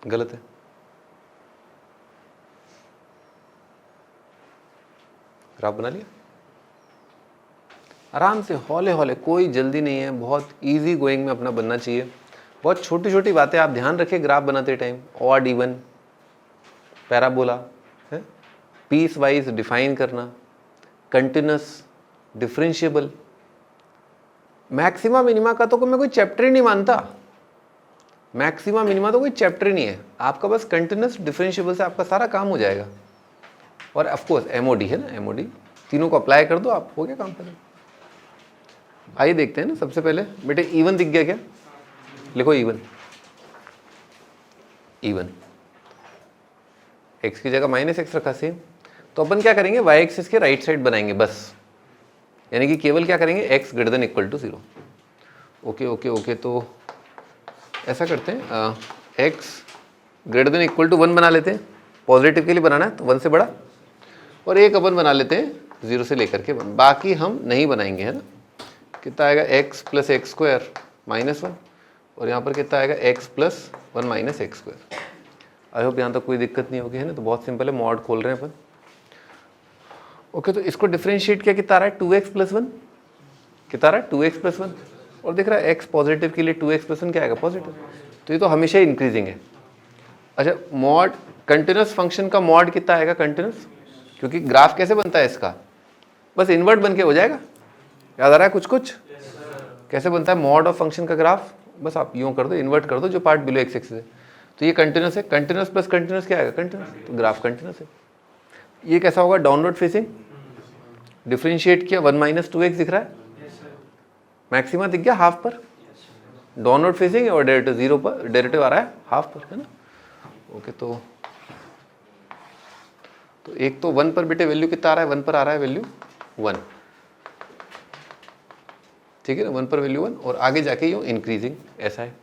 गलत है, ग्राफ बना लिया आराम से, हौले हौले, कोई जल्दी नहीं है, बहुत इजी गोइंग में अपना बनना चाहिए। बहुत छोटी छोटी बातें आप ध्यान रखें ग्राफ बनाते टाइम, ऑड इवन, पैराबोला है, पीस वाइज डिफाइन करना, कंटिन्यूस, डिफरेंशिएबल। मैक्सिमा मिनिमा का तो मैं कोई चैप्टर ही नहीं मानता, मैक्सिमा मिनिमा तो कोई चैप्टर ही नहीं है, आपका बस कंटिन्यूस डिफरेंशिएबल से आपका सारा काम हो जाएगा। और ऑफ कोर्स एमओडी है ना, एमओडी, तीनों को अप्लाई कर दो, आप हो गया काम करें। आइए देखते हैं ना, सबसे पहले बेटे इवन दिख गया क्या, लिखो इवन, इवन x की जगह -x रखा सेम, तो अपन क्या करेंगे, y एक्सिस के राइट साइड बनाएंगे बस, यानी कि केवल क्या करेंगे, x > 0। ओके ओके ओके, तो ऐसा करते हैं, x > 1 बना लेते हैं, पॉजिटिव के लिए बनाना है तो 1 से बड़ा, और एक अपन बना लेते हैं 0 से लेकर के 1, बाकी हम नहीं बनाएंगे, है ना। कितना आएगा, x + x² -1, और यहाँ पर कितना आएगा, x + 1 - x²। आई होप यहाँ तक कोई दिक्कत नहीं होगी, है ना। तो बहुत सिंपल है, मॉड खोल रहे हैं अपन। ओके, तो इसको डिफरेंशिएट किया, कितना आ रहा है, 2x + 1, कितना आ रहा है, 2x + 1, और दिख रहा है x पॉजिटिव के लिए 2x + 1 क्या आएगा, पॉजिटिव, तो ये तो हमेशा ही इंक्रीजिंग है। अच्छा, मॉड कंटिन्यूस फंक्शन का मॉड कितना आएगा, कंटिन्यूस, क्योंकि ग्राफ कैसे बनता है इसका, बस इन्वर्ट बन के हो जाएगा। याद आ रहा है कुछ कुछ? कैसे बनता है मॉड ऑफ फंक्शन का ग्राफ? बस आप यूँ कर दो, इन्वर्ट कर दो जो पार्ट बिलो एक्स एक्सिस है। तो ये कंटिन्यूस है, कंटिन्यूस प्लस कंटिन्यूस क्या आएगा? कंटिन्यूस, तो ग्राफ कंटिन्यूस है। ये कैसा होगा? Downward facing. डिफरेंशिएट किया 1 - 2x दिख रहा है, मैक्सिमा दिख गया हाफ पर, डाउनवर्ड फेसिंग और डेरिवेटिव 0 पर, डेरिवेटिव आ रहा है हाफ पर, है ना? ओके, तो एक तो 1 पर बेटे वैल्यू कितना आ रहा है? 1 पर आ रहा है वैल्यू 1, ठीक है ना? 1 पर वैल्यू 1 और आगे जाके यूँ इंक्रीजिंग, ऐसा है।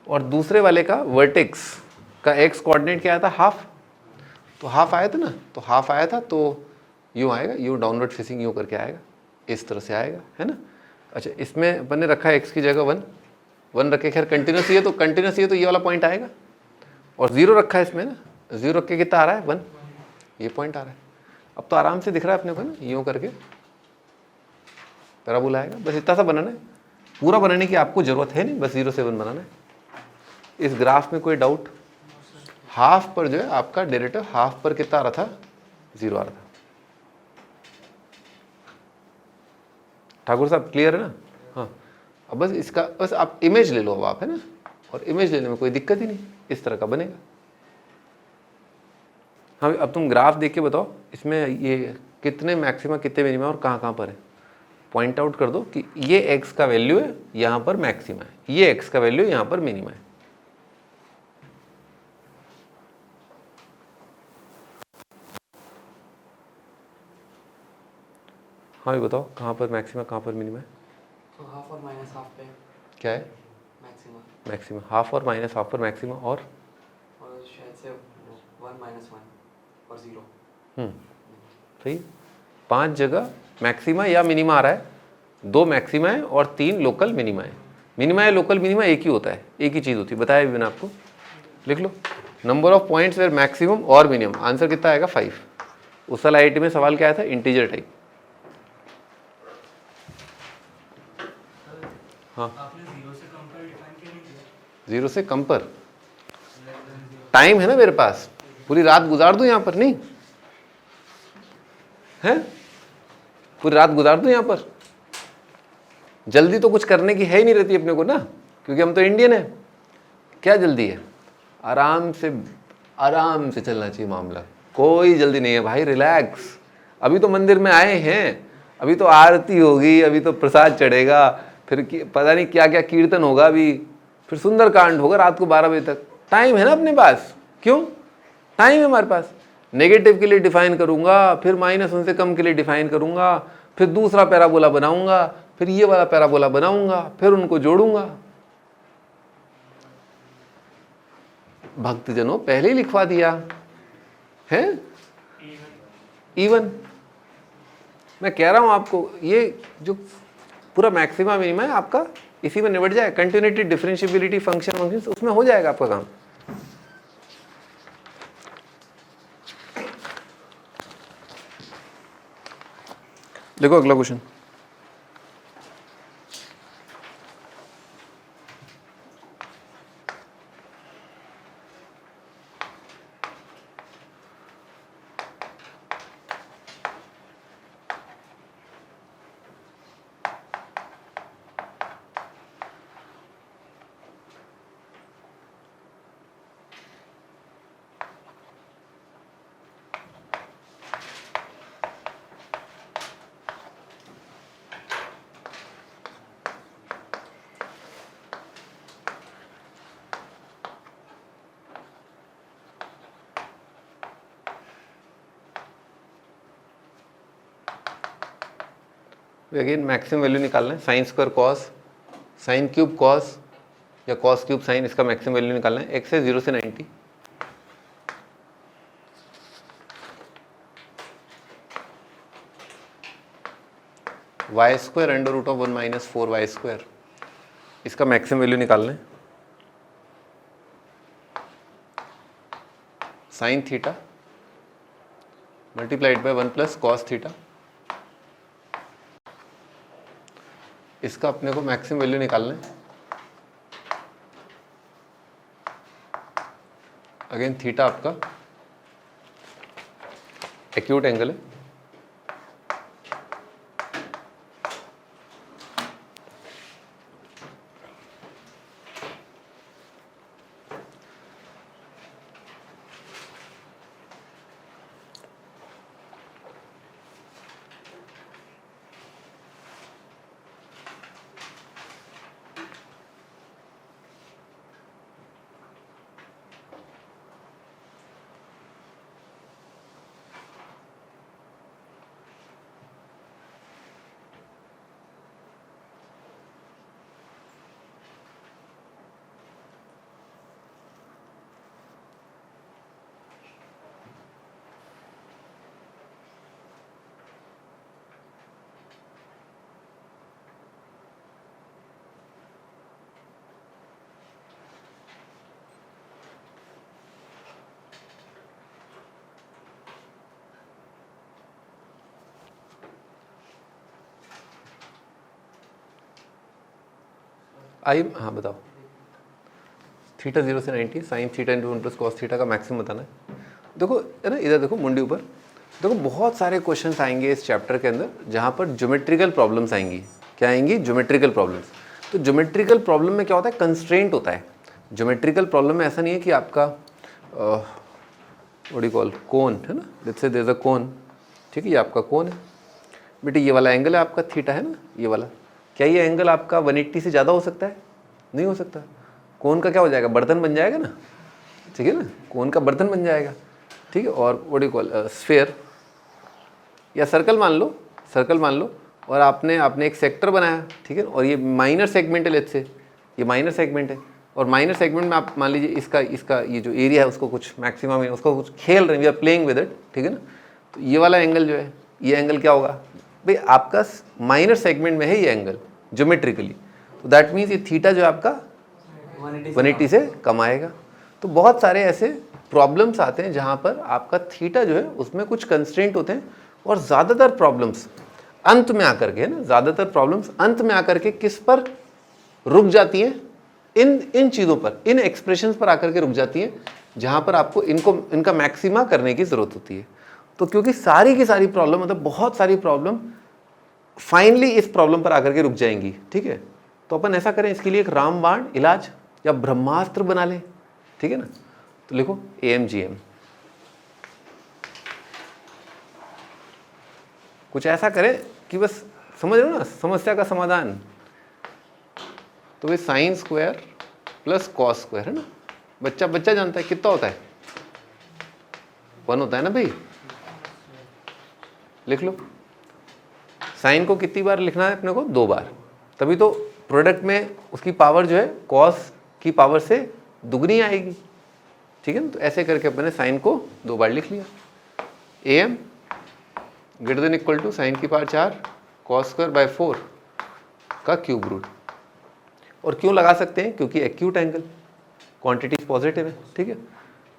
और दूसरे वाले का वर्टेक्स का एक्स कोऑर्डिनेट क्या आया था? हाफ, तो हाफ आया था ना, तो हाफ आया था तो यूँ आएगा, यूँ डाउनवर्ड फेसिंग यूँ करके आएगा, इस तरह से आएगा, है ना? अच्छा, इसमें अपन ने रखा है एक्स की जगह 1 रखे, खैर कंटिन्यूस ही है तो कंटिन्यूस ही है तो ये वाला पॉइंट आएगा, और 0 रखा है इसमें ना, 0 रख के कितना आ रहा है? 1, ये पॉइंट आ रहा है। अब तो आराम से दिख रहा है अपने को ना, यूँ करके पैराबोला आएगा। बस इतना सा बनाना है, पूरा बनाने की आपको जरूरत है नहीं, बस 0 से 1 बनाना है। इस ग्राफ में कोई डाउट? हाफ पर जो है आपका डेरिवेटिव हाफ पर कितना आ रहा था? 0 आ रहा था। ठाकुर साहब क्लियर है ना? हाँ, अब बस इसका बस आप इमेज ले लो अब आप, है ना? और इमेज लेने में कोई दिक्कत ही नहीं, इस तरह का बनेगा। हाँ, अब तुम ग्राफ देख के बताओ इसमें ये कितने मैक्सिमा कितने मिनिमा और कहाँ कहाँ पर है, पॉइंट आउट कर दो कि ये एक्स का वैल्यू है यहाँ पर मैक्सिमा है, ये एक्स का वैल्यू यहाँ पर मिनिमा है। हाँ, ये बताओ कहाँ पर मैक्सिमा कहाँ पर मिनिमा है? तो हाफ और माइनस हाफ पे क्या है? मैक्सिमा, मैक्सिमा हाफ और माइनस हाफ पर मैक्सिमा और शायद से 1 - 1 और 0। सही, 5 जगह मैक्सिमा या मिनिमा आ रहा है, 2 मैक्सिमा है और 3 लोकल मिनिमा है। मिनिमा या लोकल मिनिमा एक ही होता है, एक ही चीज़ होती है, बताया भी मैंने आपको, लिख लो। Number of points where maximum और मिनिमम, आंसर कितना आएगा? 5। उस वाला आईटी में सवाल क्या आया था? Integer type. हाँ, आपने 0 से कम पर डिफाइन क्यों नहीं किया? 0 से कम पर टाइम है ना मेरे पास, पूरी रात गुजार दूं यहाँ पर? नहीं है, पूरी रात गुजार दूं यहाँ पर? जल्दी तो कुछ करने की है ही नहीं रहती अपने को ना, क्योंकि हम तो इंडियन है। क्या जल्दी है? आराम से चलना चाहिए मामला, कोई जल्दी नहीं है भाई, रिलैक्स। अभी तो मंदिर में आए हैं, अभी तो आरती होगी, अभी तो प्रसाद चढ़ेगा, फिर पता नहीं क्या क्या कीर्तन होगा, अभी फिर सुंदरकांड होगा रात को 12 बजे तक। टाइम है ना अपने पास, क्यों? टाइम है हमारे पास। नेगेटिव के लिए डिफाइन करूंगा, फिर -1 से कम के लिए डिफाइन करूंगा, फिर दूसरा पैराबोला बनाऊंगा, फिर ये वाला पैराबोला बनाऊंगा, फिर उनको जोड़ूंगा। भक्तजनों पहले ही लिखवा दिया है, इवन मैं कह रहा हूं आपको, ये जो पूरा मैक्सिमा मिनिमा है आपका इसी में निबट जाए। कंटिन्यूटी, डिफरेंशिएबिलिटी, फंक्शन उसमें हो जाएगा आपका काम। देखो अगला क्वेश्चन, अगेन मैक्सिमम वैल्यू निकालना है। Sine square cos, sine cube cos या कॉस क्यूब साइन, इसका मैक्सिमम वैल्यू निकालना है। एक्स है 0 से 90, y square under root of 1 - 4y square, इसका मैक्सिमम वैल्यू निकालना है। Sine theta multiplied by 1 plus cos theta, इसका अपने को मैक्सिमम वैल्यू निकालना है। अगेन थीटा आपका एक्यूट एंगल है, हाँ बताओ, थीटा 0 से 90, sine theta into 1 plus cos theta का मैक्सिमम बताना है। देखो है ना, इधर देखो मुंडी ऊपर, देखो बहुत सारे क्वेश्चंस आएंगे इस चैप्टर के अंदर जहाँ पर ज्योमेट्रिकल प्रॉब्लम्स आएंगी। क्या आएंगी? Geometrical problems. तो ज्योमेट्रिकल प्रॉब्लम में क्या होता है? कंस्ट्रेंट होता है। ज्योमेट्रिकल प्रॉब्लम में ऐसा नहीं है कि आपका व्हाट डू कॉल कोन है ना, let's say there is a कोन, ठीक है, ये आपका कोन है बेटे, ये वाला एंगल है आपका थीटा है ना, ये वाला। क्या ये एंगल आपका 180 से ज़्यादा हो सकता है? नहीं हो सकता। कोन का क्या हो जाएगा? बर्तन बन जाएगा ना, ठीक है ना, कोन का बर्तन बन जाएगा, ठीक है। और व्हाट डू कॉल स्फीयर या सर्कल मान लो, सर्कल मान लो, और आपने एक सेक्टर बनाया, ठीक है, और ये माइनर सेगमेंट है, लेट्स से ये माइनर सेगमेंट है, और माइनर सेगमेंट में आप मान लीजिए इसका ये जो एरिया है उसको कुछ मैक्सिमम है, उसको कुछ खेल रहे हैं, we are playing with it, ठीक है ना। तो ये वाला एंगल जो है, ये एंगल क्या होगा भाई? आपका माइनर सेगमेंट में है ये एंगल ज्योमेट्रिकली, तो दैट मीन्स ये थीटा जो है आपका 180 से कम आएगा। तो बहुत सारे ऐसे प्रॉब्लम्स आते हैं जहाँ पर आपका थीटा जो है उसमें कुछ कंस्ट्रेंट होते हैं, और ज़्यादातर प्रॉब्लम्स अंत में आकर के, है ना, ज़्यादातर प्रॉब्लम्स अंत में आकर के किस पर रुक जाती हैं? इन चीज़ों पर, इन एक्सप्रेशंस पर आकर के रुक जाती हैं, जहाँ पर आपको इनका मैक्सिमा करने की ज़रूरत होती है। तो क्योंकि सारी की सारी प्रॉब्लम, मतलब बहुत सारी प्रॉब्लम फाइनली इस प्रॉब्लम पर आकर के रुक जाएंगी, ठीक है। तो अपन ऐसा करें, इसके लिए एक रामबाण इलाज या ब्रह्मास्त्र बना लें, ठीक है ना। तो लिखो AMGM, कुछ ऐसा करें कि बस समझ रहे हो ना समस्या का समाधान। तो भाई sine square plus cos square है ना, बच्चा जानता है कितना होता है? 1 होता है ना भाई, लिख लो। साइन को कितनी बार लिखना है अपने को? 2 बार, तभी तो प्रोडक्ट में उसकी पावर जो है कॉस की पावर से दुगनी आएगी, ठीक है ना। तो ऐसे करके अपने साइन को 2 बार लिख लिया। AM greater than equal to sine की पावर 4 कॉस स्क्वायर बाय 4 का क्यूब रूट। और क्यों लगा सकते हैं? क्योंकि एक्यूट एंगल, क्वांटिटी पॉजिटिव है, ठीक है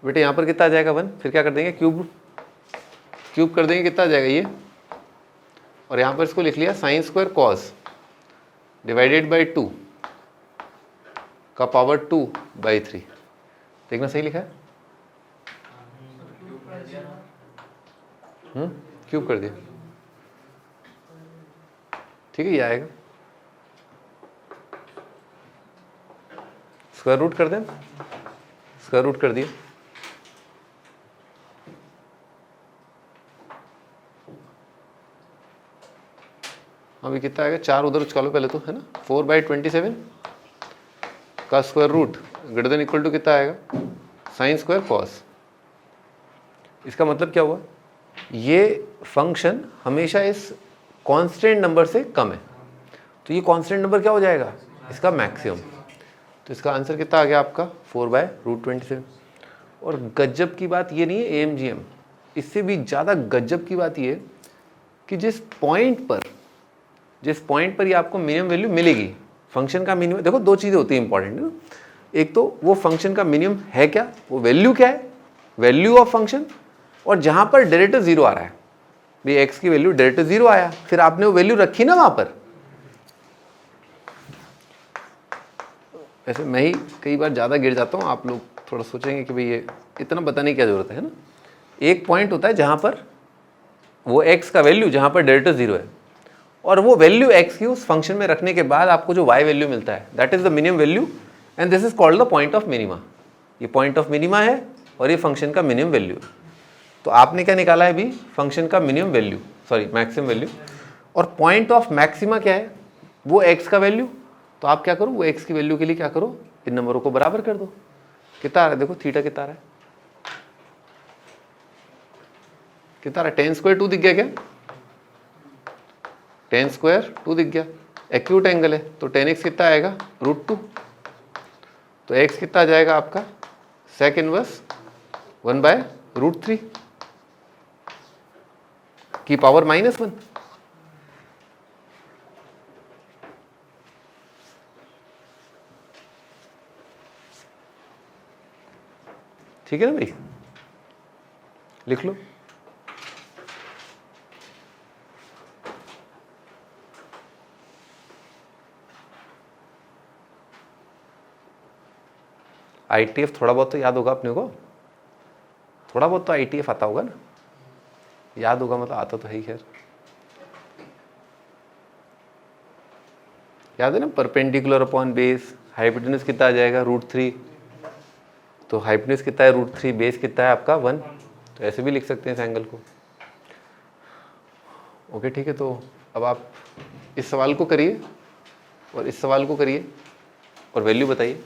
बेटे। यहाँ पर कितना आ जाएगा 1, फिर क्या कर देंगे? क्यूब कर देंगे, कितना आ जाएगा ये, और यहाँ पर इसको लिख लिया sign square cos divided by 2 का पावर 2/3। देखना सही लिखा है? क्यूब कर दिया, ठीक है, ये आएगा। स्क्वायर रूट कर दें, स्क्वायर रूट कर दिया, अभी कितना आएगा? 4 उधर उचका लो पहले तो, है ना। 4/27 का square root greater than equal to कितना आएगा? Sine square cos. इसका मतलब क्या हुआ? ये फंक्शन हमेशा इस कांस्टेंट नंबर से कम है, तो ये कांस्टेंट नंबर क्या हो जाएगा? इसका मैक्सिमम। तो इसका आंसर कितना आ गया आपका? 4/√27। और गजब की बात ये नहीं है AMGM, इससे भी ज़्यादा गजब की बात ये है कि जिस पॉइंट पर ये आपको मिनिमम वैल्यू मिलेगी, फंक्शन का मिनिमम, देखो 2 चीज़ें होती हैं इंपॉर्टेंट ना। एक तो वो फंक्शन का मिनिमम है क्या, वो वैल्यू क्या है, वैल्यू ऑफ फंक्शन, और जहाँ पर डेरिवेटिव 0 आ रहा है, भाई x की वैल्यू डेरिवेटिव 0 आया, फिर आपने वो वैल्यू रखी ना वहाँ पर। ऐसे मैं ही कई बार ज़्यादा गिर जाता हूँ, आप लोग थोड़ा सोचेंगे कि भाई ये इतना बताने की क्या ज़रूरत है ना। एक पॉइंट होता है जहाँ पर वो x का वैल्यू, जहाँ पर डेरिवेटिव 0 है, और वो वैल्यू x की उस फंक्शन में रखने के बाद आपको जो y वैल्यू मिलता है, that is the minimum value, and this is called the point of minima. ये पॉइंट ऑफ मिनिमा है और ये फंक्शन का मिनिमम वैल्यू। तो आपने क्या निकाला है अभी? फंक्शन का minimum value, sorry maximum value. और पॉइंट ऑफ मैक्सिमा क्या है? वो x का वैल्यू। तो आप क्या करो, वो x की वैल्यू के लिए क्या करो, इन नंबरों को बराबर कर दो। कितना आ रहा है? देखो थीटा कितना आ रहा है, कितना आ रहा है? 10 स्क्वायर 2 दिख गया क्या? 10 स्क्वायर 2 दिख गया। एक्यूट एंगल है तो 10x कितना आएगा? √2। तो x कितना आ जाएगा आपका? सेक इनवर्स 1/√3 की पावर -1। ठीक है ना भाई, लिख लो। ITF थोड़ा बहुत तो याद होगा अपने को, थोड़ा बहुत तो ITF आता होगा ना, याद होगा मतलब आता तो है ही। खैर याद है ना, परपेंडिकुलर अपॉन बेस, हाइपोटेन्यूज कितना आ जाएगा √3, तो हाइपोटेन्यूज कितना है √3, बेस कितना है आपका 1, तो ऐसे भी लिख सकते हैं इस एंगल को। ओके ठीक है, तो अब आप इस सवाल को करिए और इस सवाल को करिए और वैल्यू बताइए।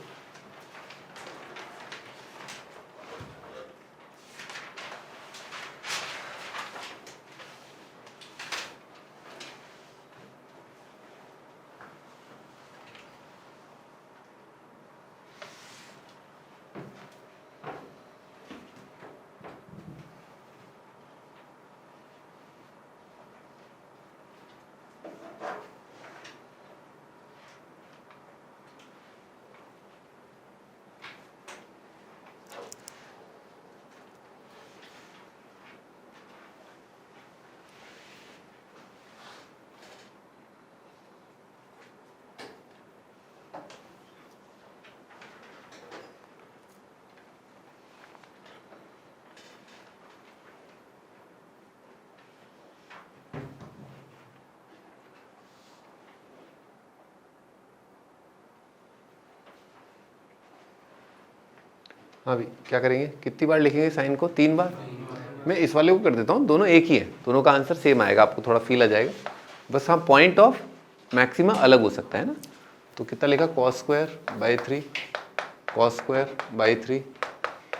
हाँ भी क्या करेंगे, कितनी बार लिखेंगे साइन को, 3 बार। मैं इस वाले को कर देता हूँ, दोनों एक ही है, दोनों का आंसर सेम आएगा, आपको थोड़ा फील आ जाएगा। बस हाँ पॉइंट ऑफ मैक्सिमा अलग हो सकता है ना। तो कितना लिखा, cos² 3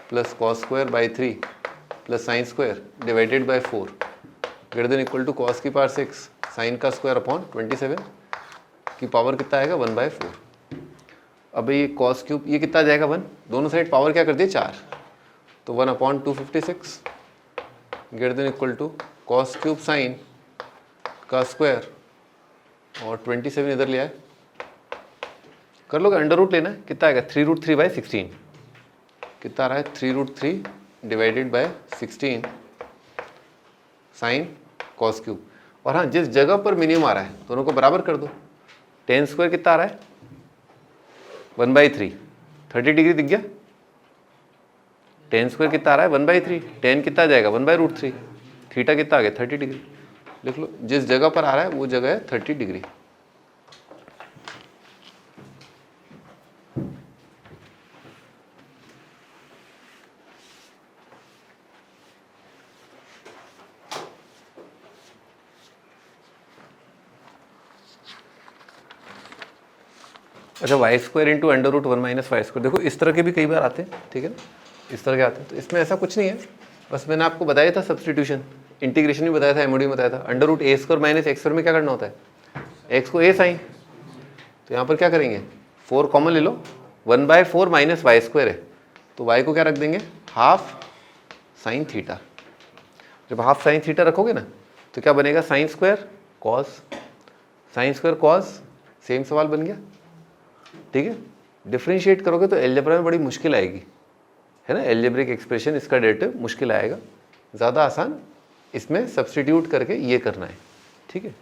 plus cos² 3 plus sin² divided by 4 greater than equal to cos की पावर 6 sin का स्क्वायर अपॉन 27 की पावर कितना आएगा 1/4। अब ये cos³ ये कितना आ जाएगा 1, दोनों साइड पावर क्या कर दिए 4, तो 1/256 greater than equal to cos³ sin का स्क्वायर और 27 इधर ले आए, कर लोगे, अंडर रूट लेना है, कितना आएगा 3√3/16, कितना आ रहा है 3√3 डिवाइडेड बाय 16 साइन cos³। और हाँ जिस जगह पर मिनिमम आ रहा है दोनों को बराबर कर दो, tan² कितना आ रहा है 1/3, 30 डिग्री दिख गया, tan² कितना आ रहा है 1/3, tan कितना आ जाएगा 1/√3, थीटा कितना आ गया 30 डिग्री, लिख लो जिस जगह पर आ रहा है वो जगह है 30 डिग्री। अच्छा y² इंटू √1 - y², देखो इस तरह के भी कई बार आते हैं, ठीक है ना, इस तरह के आते हैं, तो इसमें ऐसा कुछ नहीं है, बस मैंने आपको बताया था सब्सटीट्यूशन, इंटीग्रेशन भी बताया था, MOD भी बताया था, √a² - x² में क्या करना होता है, x को a साइन, तो यहाँ पर क्या करेंगे 4 कॉमन ले लो, 1/4 - y² है, तो y को क्या रख देंगे हाफ साइन थीटा, जब हाफ साइन थीटा रखोगे ना तो क्या बनेगा sin² cos, sin² cos, same सवाल बन गया, ठीक है। डिफ्रेंशिएट करोगे तो एल्जेब्रा में बड़ी मुश्किल आएगी, है ना, एल्जेब्रिक एक्सप्रेशन इसका डेरिवेटिव मुश्किल आएगा, ज़्यादा आसान इसमें सब्स्टिट्यूट करके ये करना है, ठीक है।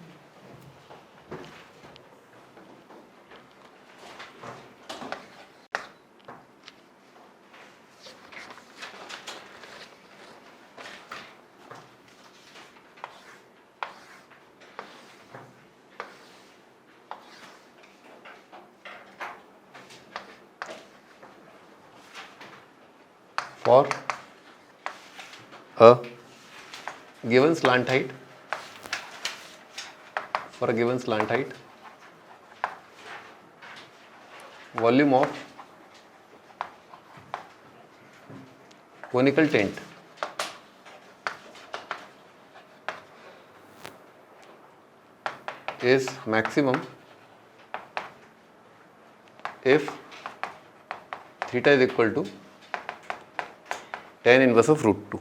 For a given slant height, for a given slant height, volume of conical tent is maximum if theta is equal to tan inverse of √2।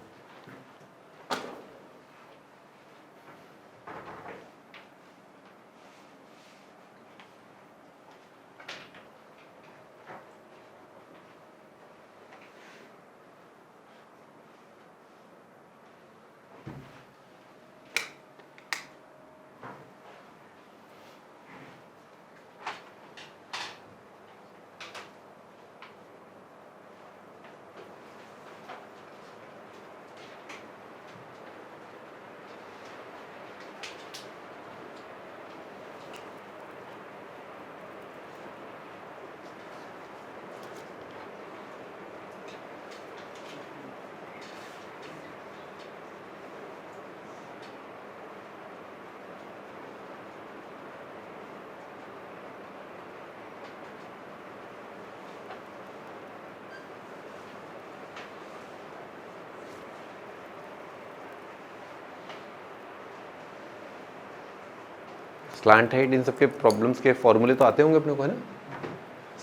Slant height, इन सबके प्रॉब्लम्स के फॉर्मूले तो आते होंगे अपने को, है ना।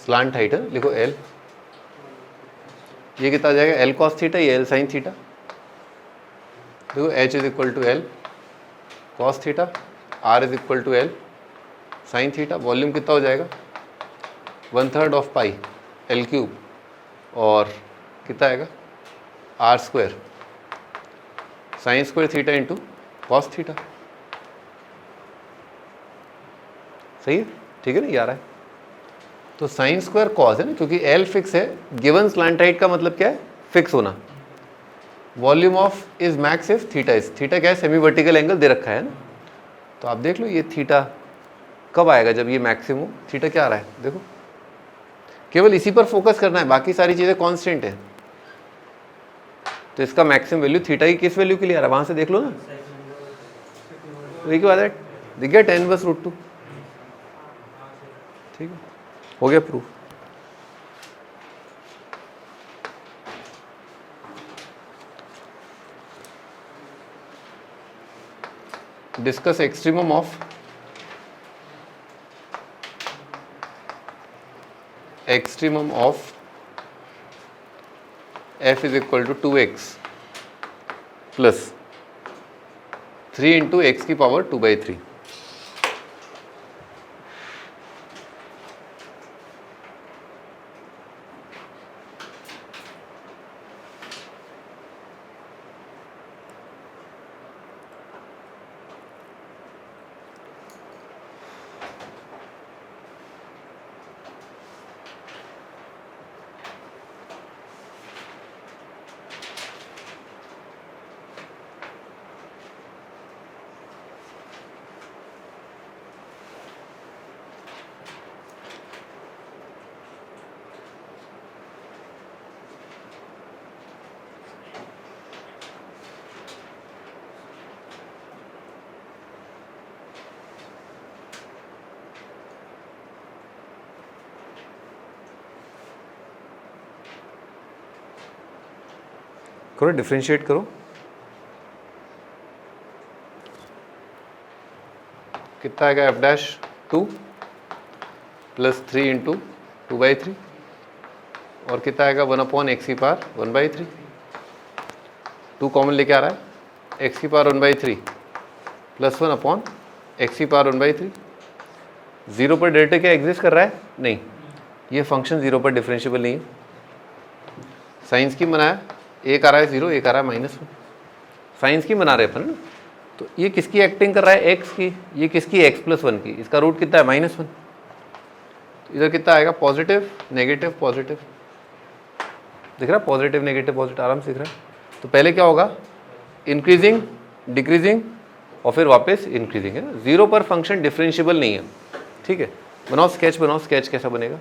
स्लांट हाइट है, लिखो एल, ये कितना आ जाएगा, एल कॉस थीटा, ये एल साइन थीटा। देखो h is equal to l cos theta, r is equal to l sine theta. Volume कितना हो जाएगा, 1/3 ऑफ पाई एल क्यूब, और कितना आएगा r square sine square theta into cos theta. सही है, ठीक है ना, ये आ रहा है। तो साइन स्क्वायर कॉस है ना, क्योंकि एल फिक्स है, गिवन स्लांट हाइट का मतलब क्या है, फिक्स होना। Volume of is max if theta is, theta क्या है, सेमी वर्टिकल एंगल दे रखा है ना। तो आप देख लो ये थीटा कब आएगा, जब ये मैक्सिमम हो। थीटा क्या आ रहा है, देखो, केवल इसी पर फोकस करना है, बाकी सारी चीज़ें कांस्टेंट है। तो इसका मैक्सिमम वैल्यू थीटा की किस वैल्यू के लिए आ रहा है, वहाँ से देख लो ना। देखिए बात है, दिख गया tan/√2, ठीक है, हो गया proof. Discuss extremum of f is equal to 2x plus 3 into x की पावर 2/3। करो, डिफ्रेंशिएट करो, कितना आएगा f'2 प्लस 3 इंटू 2/3, और कितना आएगा 1/x की पावर 1/3। 2 कॉमन लेके आ रहा है, x की पावर 1/3 प्लस 1/x की पावर 1/3। 0 पर डेरिवेटिव क्या एग्जिस्ट कर रहा है, नहीं, ये फंक्शन 0 पर डिफरेंशिएबल नहीं है। साइंस की बनाया, एक आ रहा है 0, एक आ रहा है -1। साइंस की बना रहे अपन ना, तो ये किसकी एक्टिंग कर रहा है, x की, ये किसकी, x+1 की। इसका रूट कितना है, -1। तो इधर कितना आएगा, पॉजिटिव नेगेटिव पॉजिटिव, दिख रहा है, पॉजिटिव नेगेटिव पॉजिटिव आराम से दिख रहा है। तो पहले क्या होगा, इंक्रीजिंग डिक्रीजिंग और फिर वापस इंक्रीजिंग, है ना। 0 पर फंक्शन डिफरेंशिएबल नहीं है, ठीक है। बनाओ स्केच, बनाओ स्केच, कैसा बनेगा।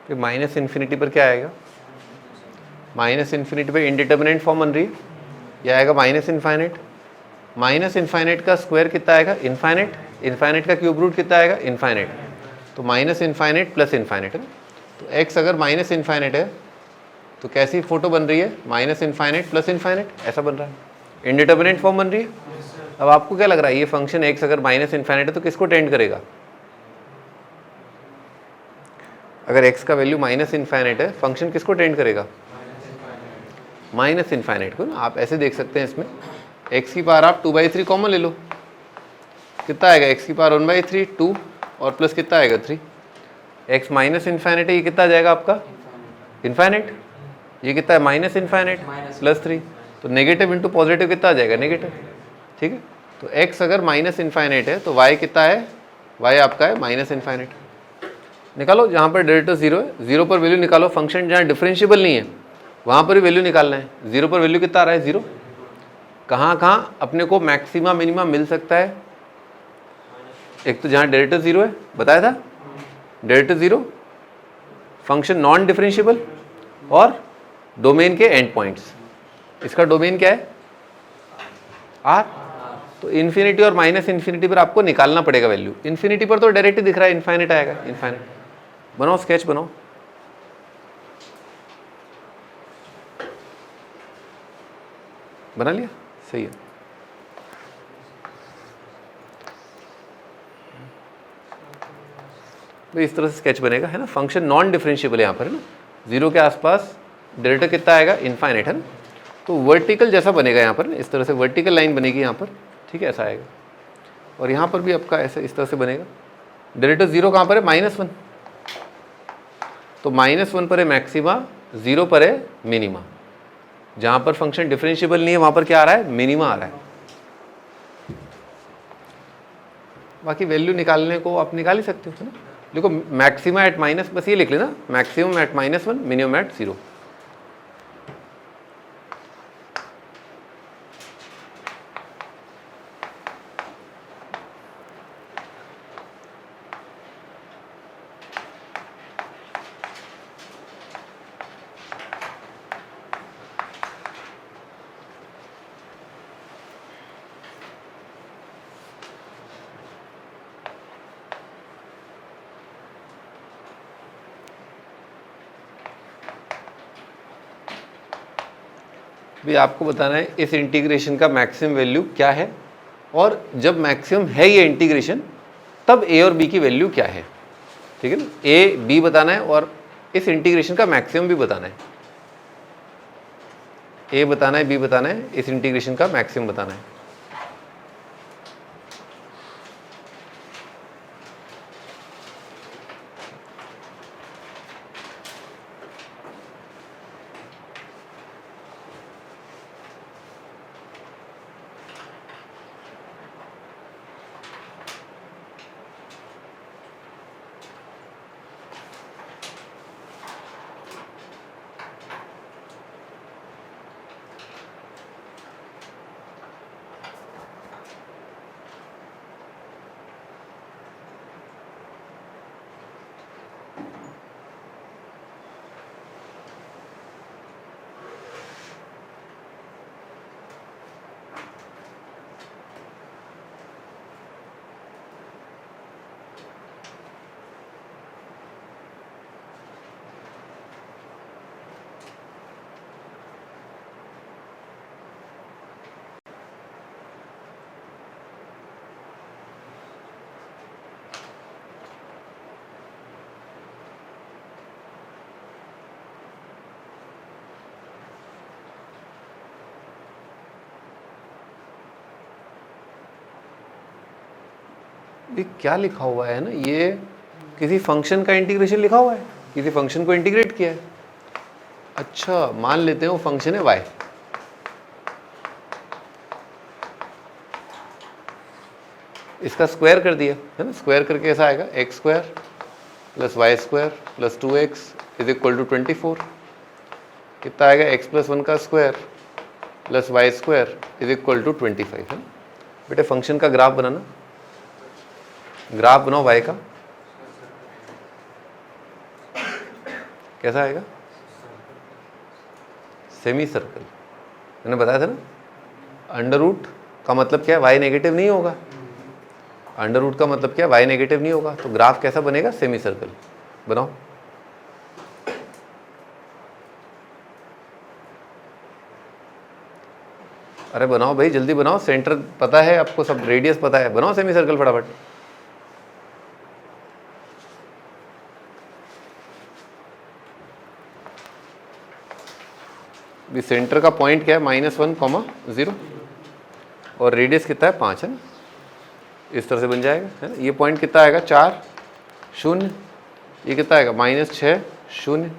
फिर माइनस इन्फिनिटी पर क्या आएगा, माइनस इन्फिनिटी पर इनडिटर्मिनेट फॉर्म बन रही है, यह आएगा माइनस इनफाइनाइट। माइनस इनफाइनाइट का स्क्वायर कितना आएगा, इनफाइनाइट। इनफाइनाइट का क्यूब रूट कितना आएगा, इनफाइनाइट। तो माइनस इनफाइनाइट प्लस इनफाइनाइट है ना। तो x अगर माइनस इनफाइनाइट है तो कैसी फोटो बन रही है, माइनस इनफाइनाइट प्लस इनफाइनाइट, ऐसा बन रहा है, इनडिटर्मिनेट फॉर्म बन रही है। अब आपको क्या लग रहा है, ये फंक्शन x अगर माइनस इनफाइनाइट है तो किसको टेंड करेगा, अगर x का वैल्यू माइनस इनफाइनाइट है, फंक्शन किसको टेंड करेगा, माइनस इनफाइनाइट को ना। आप ऐसे देख सकते हैं, इसमें x की पावर आप 2/3 कॉमन ले लो, कितना आएगा, x की पावर 1/3 2 और प्लस कितना आएगा 3। x माइनस इनफाइनाइट है, ये कितना आ जाएगा आपका इनफाइनाइट, ये कितना है माइनस इनफाइनाइट प्लस 3, तो नेगेटिव इंटू पॉजिटिव कितना आ जाएगा, नेगेटिव, ठीक है। तो x अगर माइनस इनफाइनाइट है तो y कितना है y आपका है माइनस इन्फाइनाइट। निकालो जहाँ पर डेरिवेटिव 0 है, 0 पर वैल्यू निकालो। फंक्शन जहाँ डिफरेंशिएबल नहीं है वहाँ पर ही वैल्यू निकालना है। 0 पर वैल्यू कितना आ रहा है? 0। कहाँ कहाँ अपने को मैक्सिमा मिनिमा मिल सकता है? एक तो जहाँ डेरिवेटिव 0 है, बताया था डेरिवेटिव 0, फंक्शन नॉन डिफरेंशिएबल और डोमेन के एंड पॉइंट्स। इसका डोमेन क्या है? R। तो इन्फिनिटी और माइनस इन्फिनिटी पर आपको निकालना पड़ेगा वैल्यू। इन्फिनिटी पर तो डायरेक्ट दिख रहा है, इनफाइनाइट आएगा। इनफाइनाइट बनाओ, स्केच बनाओ। बना लिया? सही है। तो इस तरह से स्केच बनेगा, है ना। फंक्शन नॉन डिफरेंशिएबल है यहाँ पर, है ना। 0 के आसपास डेरिवेटिव कितना आएगा? इनफाइनाइट, है ना। तो वर्टिकल जैसा बनेगा यहाँ पर, इस तरह से वर्टिकल लाइन बनेगी यहाँ पर, ठीक है, ऐसा आएगा। और यहाँ पर भी आपका ऐसे इस तरह से बनेगा। डेरिवेटिव 0 कहाँ पर है? -1। तो -1 पर है मैक्सिमा, 0 पर है मिनिमा। जहाँ पर फंक्शन डिफरेंशिएबल नहीं है वहाँ पर क्या आ रहा है? मिनिमा आ रहा है। बाकी वैल्यू निकालने को आप निकाल ही सकते हो, है ना। देखो मैक्सिमा एट माइनस, बस ये लिख लेना, मैक्सिमम एट -1, मिनिमम एट 0। भी आपको बताना है इस इंटीग्रेशन का मैक्सिमम वैल्यू क्या है, और जब मैक्सिमम है ये इंटीग्रेशन तब a और b की वैल्यू क्या है, ठीक है ना। a b बताना है और इस इंटीग्रेशन का मैक्सिमम भी बताना है। a बताना है, b बताना है, इस इंटीग्रेशन का मैक्सिमम बताना है। ये क्या लिखा हुआ है ना, ये किसी फंक्शन का इंटीग्रेशन लिखा हुआ है, किसी फंक्शन को इंटीग्रेट किया है। अच्छा, मान लेते हैं वो फंक्शन है y, इसका स्क्वायर कर दिया, है ना। स्क्वायर करके ऐसा आएगा x² + y² + 2x = 24। कितना आएगा? x + 1 का स्क्वायर + y² = 25, है ना। बेटे फंक्शन का ग्राफ बनाना, ग्राफ बनाओ y का। कैसा आएगा? सेमी सर्कल, मैंने बताया था ना। अंडर रूट का मतलब क्या है? y नेगेटिव नहीं होगा। अंडर रूट का मतलब क्या है? y नेगेटिव नहीं होगा। तो ग्राफ कैसा बनेगा? Semi circle. बनाओ। अरे बनाओ भाई, जल्दी बनाओ। सेंटर पता है आपको, सब रेडियस पता है, बनाओ सेमी सर्कल फटाफट। भी सेंटर का पॉइंट क्या है? -1, 0 और रेडियस कितना है? 5, है ना। इस तरह से बन जाएगा, है ना। ये पॉइंट कितना आएगा? 4, 0। ये कितना आएगा? -6, 0।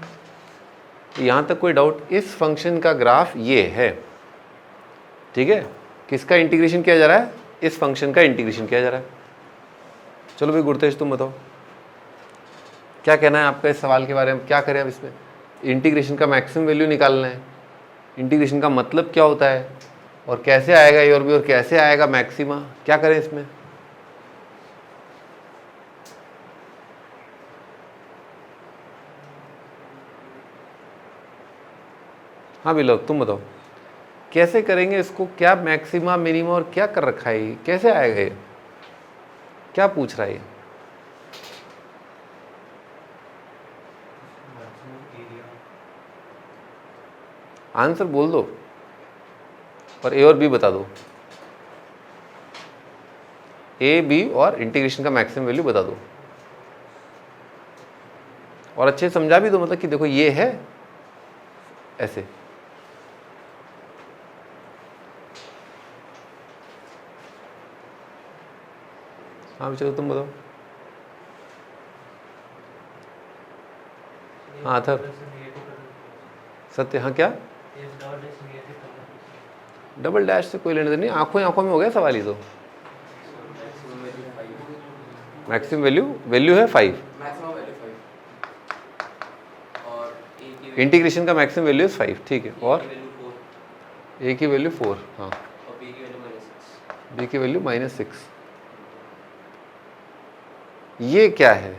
यहाँ तक कोई डाउट? इस फंक्शन का ग्राफ ये है, ठीक है। किसका इंटीग्रेशन किया जा रहा है? इस फंक्शन का इंटीग्रेशन किया जा रहा है। चलो भाई गुरतेज तुम बताओ क्या कहना है आपका इस सवाल के बारे में, क्या करें अब इसमें। इंटीग्रेशन का मैक्सिमम वैल्यू निकालना है, इंटीग्रेशन का मतलब क्या होता है और कैसे आएगा ए और बी और कैसे आएगा मैक्सिमा, क्या करें इसमें। हाँ विलोक तुम बताओ कैसे करेंगे इसको, क्या मैक्सिमा मिनिमा और क्या कर रखा है ये, कैसे आएगा ये, क्या पूछ रहा है ये। आंसर बोल दो और ए और बी बता दो, ए बी और इंटीग्रेशन का मैक्सिमम वैल्यू बता दो और अच्छे से समझा भी दो, मतलब कि देखो ये है ऐसे। हाँ चलो तुम बताओ। हाँ अथर सत्य, हाँ क्या डबल डैश से कोई लेने देने नहीं, आंखों आंखों में हो गया सवाल ही। तो मैक्सिमम वैल्यू है 5, इंटीग्रेशन का मैक्सिमम वैल्यू है 5, ठीक है। और ए की वैल्यू 4, हाँ बी की वैल्यू -6। ये क्या है,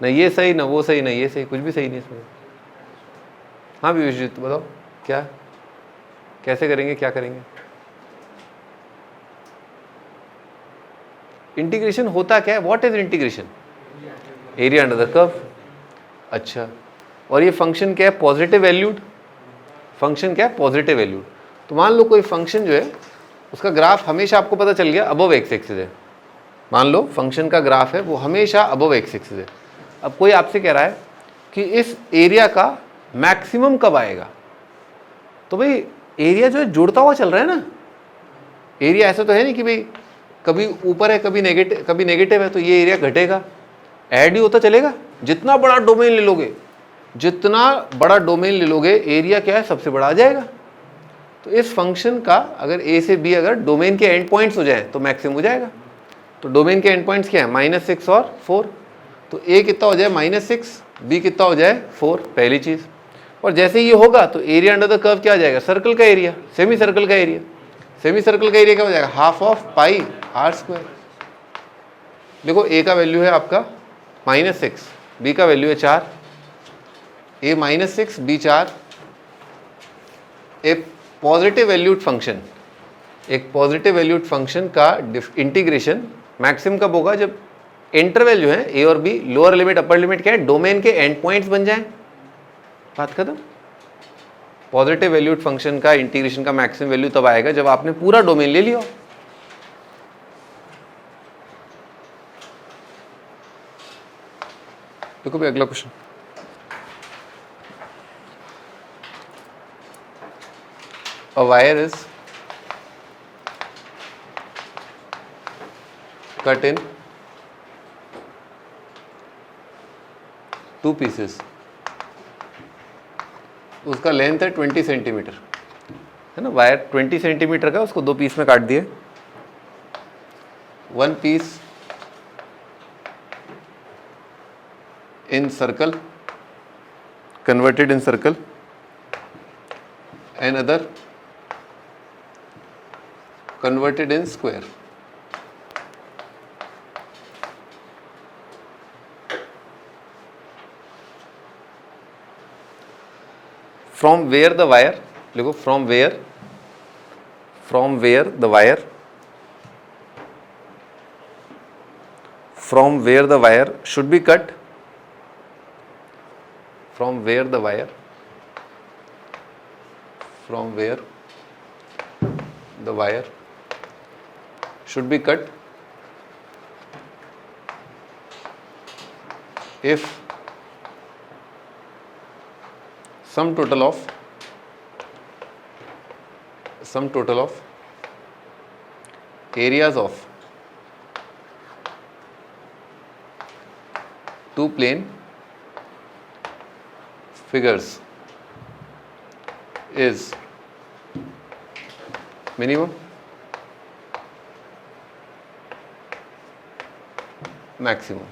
ना ये सही ना वो सही ना ये सही, कुछ भी सही नहीं इसमें। हाँ भी विश्वजीत बताओ क्या कैसे करेंगे, क्या करेंगे। इंटीग्रेशन होता क्या है, what is integration, area under the curve. अच्छा, और ये फंक्शन क्या है, पॉजिटिव वैल्यूड, फंक्शन क्या है पॉजिटिव वैल्यूड। तो मान लो कोई फंक्शन जो है उसका ग्राफ हमेशा आपको पता चल गया अबव एक्स एक्सिस है, मान लो फंक्शन का ग्राफ है वो हमेशा अबव एक्स एक्सिस है। अब कोई आपसे कह रहा है कि इस एरिया का मैक्सिमम कब आएगा, तो भाई एरिया जो है जुड़ता हुआ चल रहा है ना, एरिया ऐसा तो है नहीं कि भाई कभी ऊपर है कभी नेगेटिव है तो ये एरिया घटेगा, ऐड ही होता चलेगा। जितना बड़ा डोमेन ले लोगे, जितना बड़ा डोमेन ले लोगे एरिया क्या है सबसे बड़ा आ जाएगा। तो इस फंक्शन का अगर ए से बी अगर डोमेन के एंड पॉइंट्स हो जाए तो मैक्सिमम हो जाएगा। तो डोमेन के एंड पॉइंट्स क्या है, -6 और 4। तो ए कितना हो जाए -6, बी कितना हो जाए 4, पहली चीज़। और जैसे ये होगा तो एरिया अंडर द कर्व क्या आ जाएगा, सर्कल का एरिया, सेमी सर्कल का एरिया। सेमी सर्कल का एरिया क्या हो जाएगा, ½ πr²। देखो ए का वैल्यू है आपका -6, बी का वैल्यू है 4, ए -6 बी 4। एक पॉजिटिव वैल्यूड फंक्शन, एक पॉजिटिव वैल्यूड फंक्शन का इंटीग्रेशन मैक्सिमम कब होगा, जब इंटरवल जो है ए और b, lower limit upper limit क्या है, डोमेन के एंड पॉइंट्स बन जाएं, बात खत्म। पॉजिटिव वैल्यूड फंक्शन का इंटीग्रेशन का मैक्सिमम वैल्यू तब आएगा जब आपने पूरा डोमेन ले लिया। देखो भाई अगला question, a wire is cut in 2 pieces, उसका लेंथ है 20 सेंटीमीटर है ना, वायर 20 सेंटीमीटर का, उसको 2 पीस में काट दिए। 1 piece in circle, converted in circle, another converted in square. From where the wire, देखो from where the wire should be cut, from where the wire should be cut if sum total of areas of 2 plane figures is minimum। Maximum.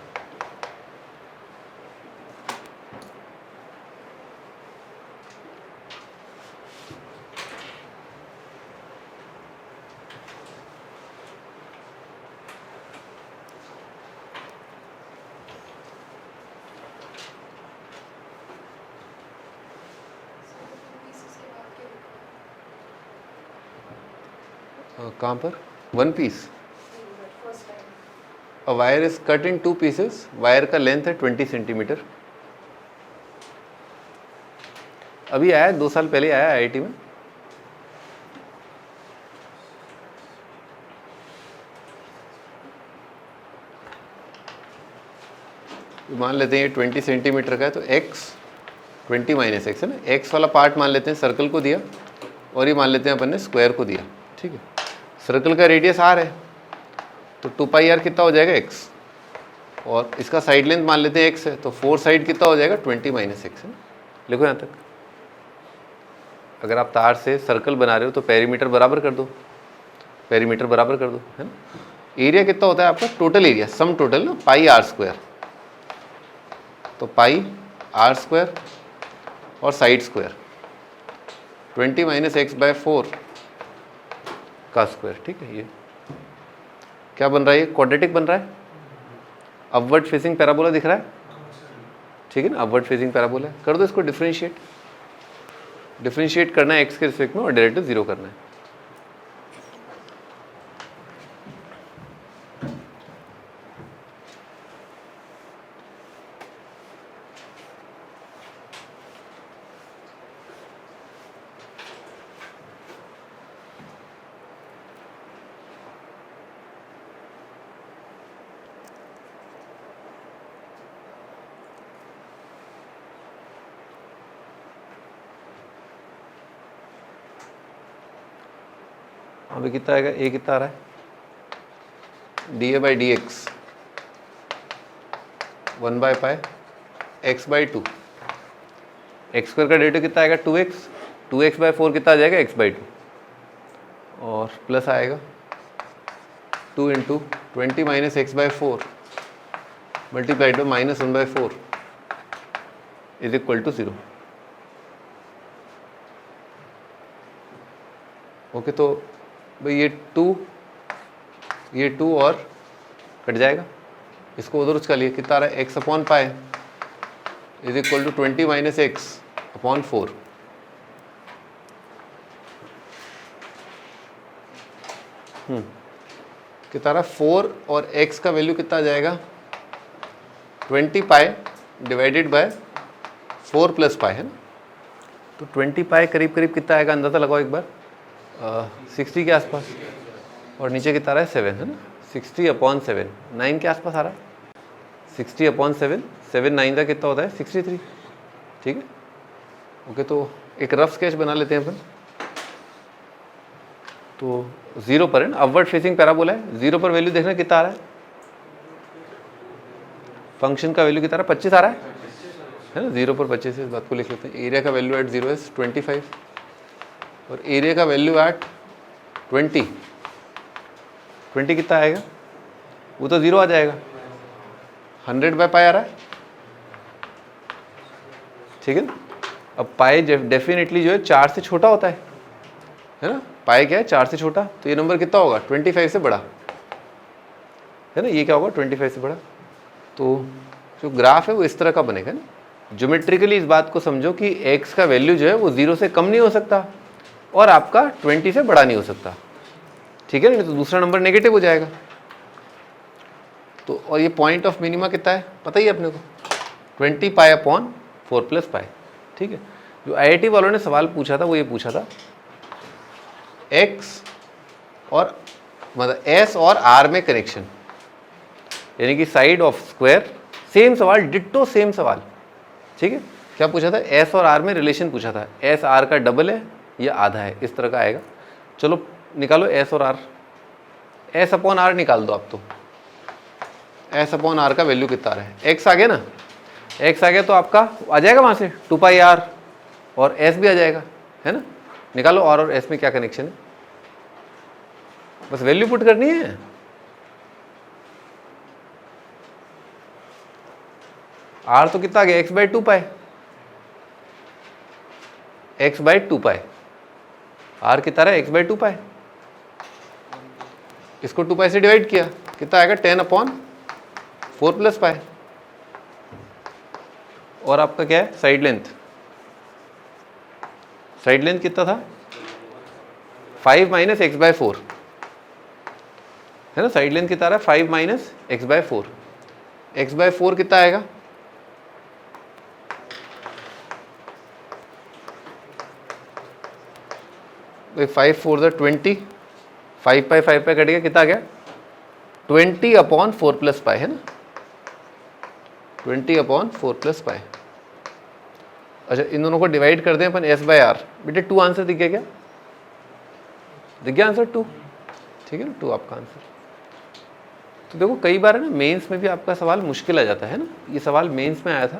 कहाँ पर? One piece. A wire is cut in 2 pieces, wire का length है 20 centimetre. अभी आया 2 साल पहले आया IIT में। मान लेते हैं 20 सेंटीमीटर का है तो x 20 माइनस एक्स है ना, x वाला पार्ट मान लेते हैं सर्कल को दिया और ये मान लेते हैं अपन ने स्क्वायर को दिया। ठीक है, सर्कल का रेडियस r है तो 2 पाई r कितना हो जाएगा x, और इसका साइड लेंथ मान लेते हैं x है तो 4 साइड कितना हो जाएगा 20 माइनस एक्स है ना। लिखो यहाँ तक। अगर आप तार से सर्कल बना रहे हो तो पेरीमीटर बराबर कर दो, पेरीमीटर बराबर कर दो, है ना। एरिया कितना होता है आपका? टोटल एरिया, सम टोटल ना, पाई r स्क्वायर, तो पाई r स्क्वायर और side square 20 minus x by 4 का स्क्वायर। ठीक है, ये क्या बन रहा है? ये क्वाड्रेटिक बन रहा है, अपवर्ड फेसिंग पैराबोला दिख रहा है। ठीक है ना, अपवर्ड फेसिंग पैराबोला। कर दो इसको डिफरेंशिएट, डिफरेंशिएट करना है एक्स के रिस्पेक्ट में और डेरिवेटिव 0 करना है। अभी कितना आएगा? ए कितना आ रहा है? D A by d x 1 by pi x by 2, x square का डेरिवेटिव कितना आएगा? 2x, 2x बाई 4 कितना आ जाएगा? x बाई 2, और प्लस आएगा 2 into 20 minus x by 4 multiplied by minus 1 by 4 is equal to 0। Okay, तो भाई ये 2 और कट जाएगा, इसको उधर उसका लिए कितना आ रहा है? X upon pi is equal to 20 minus x upon 4। कितना आ रहा है? 4 और x का वैल्यू कितना आ जाएगा? 20 पाई डिवाइडेड बाय 4 प्लस पाई, है ना। तो 20 पाई करीब करीब कितना आएगा? अंदाज़ा लगाओ एक बार। 60 के आसपास, और नीचे कितना आ रहा है? 7, है ना। 60 अपॉन 7 9 के आसपास आ रहा है। 60 अपॉन 7 7 9 का कितना होता है? 63। ठीक है, ओके, तो एक रफ स्केच बना लेते हैं अपन। तो 0 पर है ना, अपवर्ड फेसिंग पैराबोला है, 0 पर वैल्यू देखना कितना आ रहा है? फंक्शन का वैल्यू कितना आ रहा है? 25 आ रहा है ना। 0 पर 25 है, इस बात को लिख लेते हैं। एरिया का वैल्यू एट 0 इज 25 और एरिया का वैल्यू एट 20 कितना आएगा? वो तो 0 आ जाएगा। 100 बाय पाई आ रहा है। ठीक है ना। अब पाई डेफिनेटली जो है 4 से छोटा होता है ना। पाई क्या है? 4 से छोटा, तो ये नंबर कितना होगा? 25 से बड़ा, है ना। ये क्या होगा? 25 से बड़ा। तो जो ग्राफ है वो इस तरह का बनेगा ना। ज्योमेट्रिकली इस बात को समझो कि x का वैल्यू जो है वो 0 से कम नहीं हो सकता और आपका 20 से बड़ा नहीं हो सकता। ठीक है ना, तो दूसरा नंबर नेगेटिव हो जाएगा। तो और ये पॉइंट ऑफ मिनिमा कितना है पता ही अपने को? 20 पाई अपॉन 4 प्लस पाई। ठीक है, जो आईआईटी वालों ने सवाल पूछा था वो ये पूछा था, x और मतलब s और r में कनेक्शन, यानी कि साइड ऑफ स्क्वायर। सेम सवाल, डिट्टो सेम सवाल। ठीक है, क्या पूछा था? s और r में रिलेशन पूछा था। s r का डबल है या आधा है, इस तरह का आएगा। चलो निकालो s और r। s अपॉन r निकाल दो आप। तो s अपॉन r का वैल्यू कितना आ रहा है? x आ गया ना। x आ गया तो आपका आ जाएगा वहाँ से 2 पाई r और s भी आ जाएगा, है ना। निकालो r और s में क्या कनेक्शन है, बस वैल्यू पुट करनी है। आर तो कितना आ गया, x/2 x/2 आर कितना रहा, x/2 इसको 2 से डिवाइड किया, कितना आएगा 10/4 + पाई। और आपका क्या है साइड लेंथ कितना था 5 - x/4 है ना। साइड लेंथ कितना रहा 5 - x/4 x/4 कितना आएगा, भाई 5 4 = 20, 5 पाई कट गया, कितना आ गया 20/4 + पाई है ना, 20/4 + पाई। अच्छा इन दोनों को डिवाइड कर दें अपन s/r। बेटे 2 आंसर दिख गया क्या, दिख गया आंसर 2, ठीक है ना, 2 आपका आंसर। तो देखो कई बार है ना मेंस में भी आपका सवाल मुश्किल आ जाता है ना, ये सवाल मेंस में आया था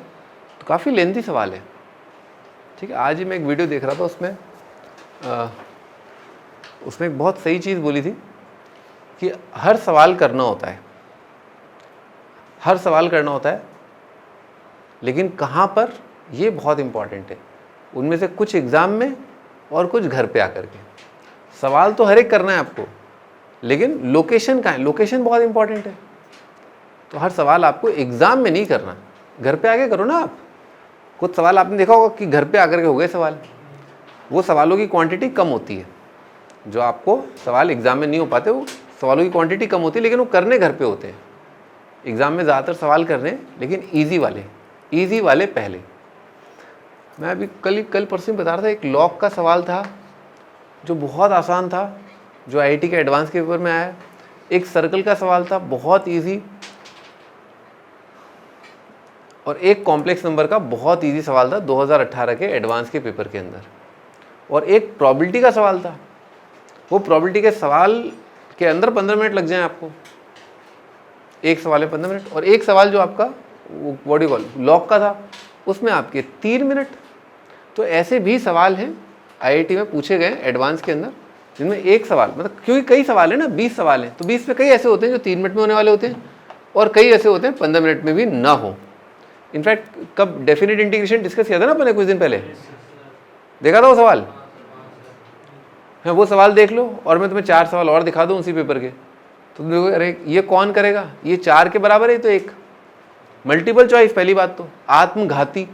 तो काफ़ी लेंथी सवाल है, ठीक है। आज ही मैं एक वीडियो देख रहा था, उसमें एक बहुत सही चीज़ बोली थी कि हर सवाल करना होता है, लेकिन कहाँ पर, ये बहुत इम्पॉर्टेंट है। उनमें से कुछ एग्ज़ाम में और कुछ घर पे आकर के। सवाल तो हर एक करना है आपको, लेकिन लोकेशन कहाँ है, लोकेशन बहुत इंपॉर्टेंट है। तो हर सवाल आपको एग्ज़ाम में नहीं करना, घर पे आके करो ना आप। कुछ सवाल आपने देखा होगा कि घर पे आकर के हो गए सवाल, वो सवालों की क्वांटिटी कम होती है। जो आपको सवाल एग्ज़ाम में नहीं हो पाते, वो सवालों की क्वांटिटी कम होती है, लेकिन वो करने घर पे होते हैं। एग्ज़ाम में ज़्यादातर सवाल करने हैं, लेकिन ईजी वाले पहले। मैं अभी कल परसों बता रहा था, एक लॉग का सवाल था जो बहुत आसान था, जो आईआईटी के एडवांस के पेपर में आया। एक सर्कल का सवाल था बहुत इजी, और एक कॉम्प्लेक्स नंबर का बहुत इजी सवाल था 2018 के एडवांस के पेपर के अंदर। और एक प्रोबेबिलिटी का सवाल था, वो प्रोबेबिलिटी के सवाल के अंदर 15 मिनट लग जाएं आपको, एक सवाल है 15 मिनट। और एक सवाल जो आपका व्हाट यू कॉल लॉग का था, उसमें आपके 3 मिनट। तो ऐसे भी सवाल हैं आईआईटी में पूछे गए एडवांस के अंदर, जिनमें एक सवाल, मतलब क्योंकि कई सवाल है ना, 20 सवाल हैं, तो 20 में कई ऐसे होते हैं जो 3 मिनट में होने वाले होते हैं, और कई ऐसे होते हैं 15 मिनट में भी ना हो। इनफैक्ट कब डेफिनेट इंटीग्रेशन डिस्कस किया था ना अपने कुछ दिन पहले, देखा था वो सवाल, हाँ वो सवाल देख लो, और मैं तुम्हें 4 सवाल और दिखा दूँ उसी पेपर के, तो तुम देखो अरे ये कौन करेगा, ये 4 के बराबर है तो एक मल्टीपल चॉइस। पहली बात तो आत्मघाती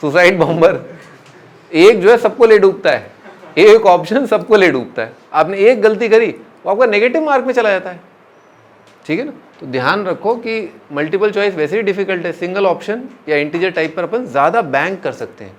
सुसाइड बॉम्बर, एक जो है सबको ले डूबता है, एक ऑप्शन सबको ले डूबता है। आपने एक गलती करी वो आपका नेगेटिव मार्क में चला जाता है, ठीक है ना। तो ध्यान रखो कि मल्टीपल चॉइस वैसे ही डिफिकल्ट है, सिंगल ऑप्शन या इंटीजर टाइप पर अपन ज़्यादा बैंक कर सकते हैं।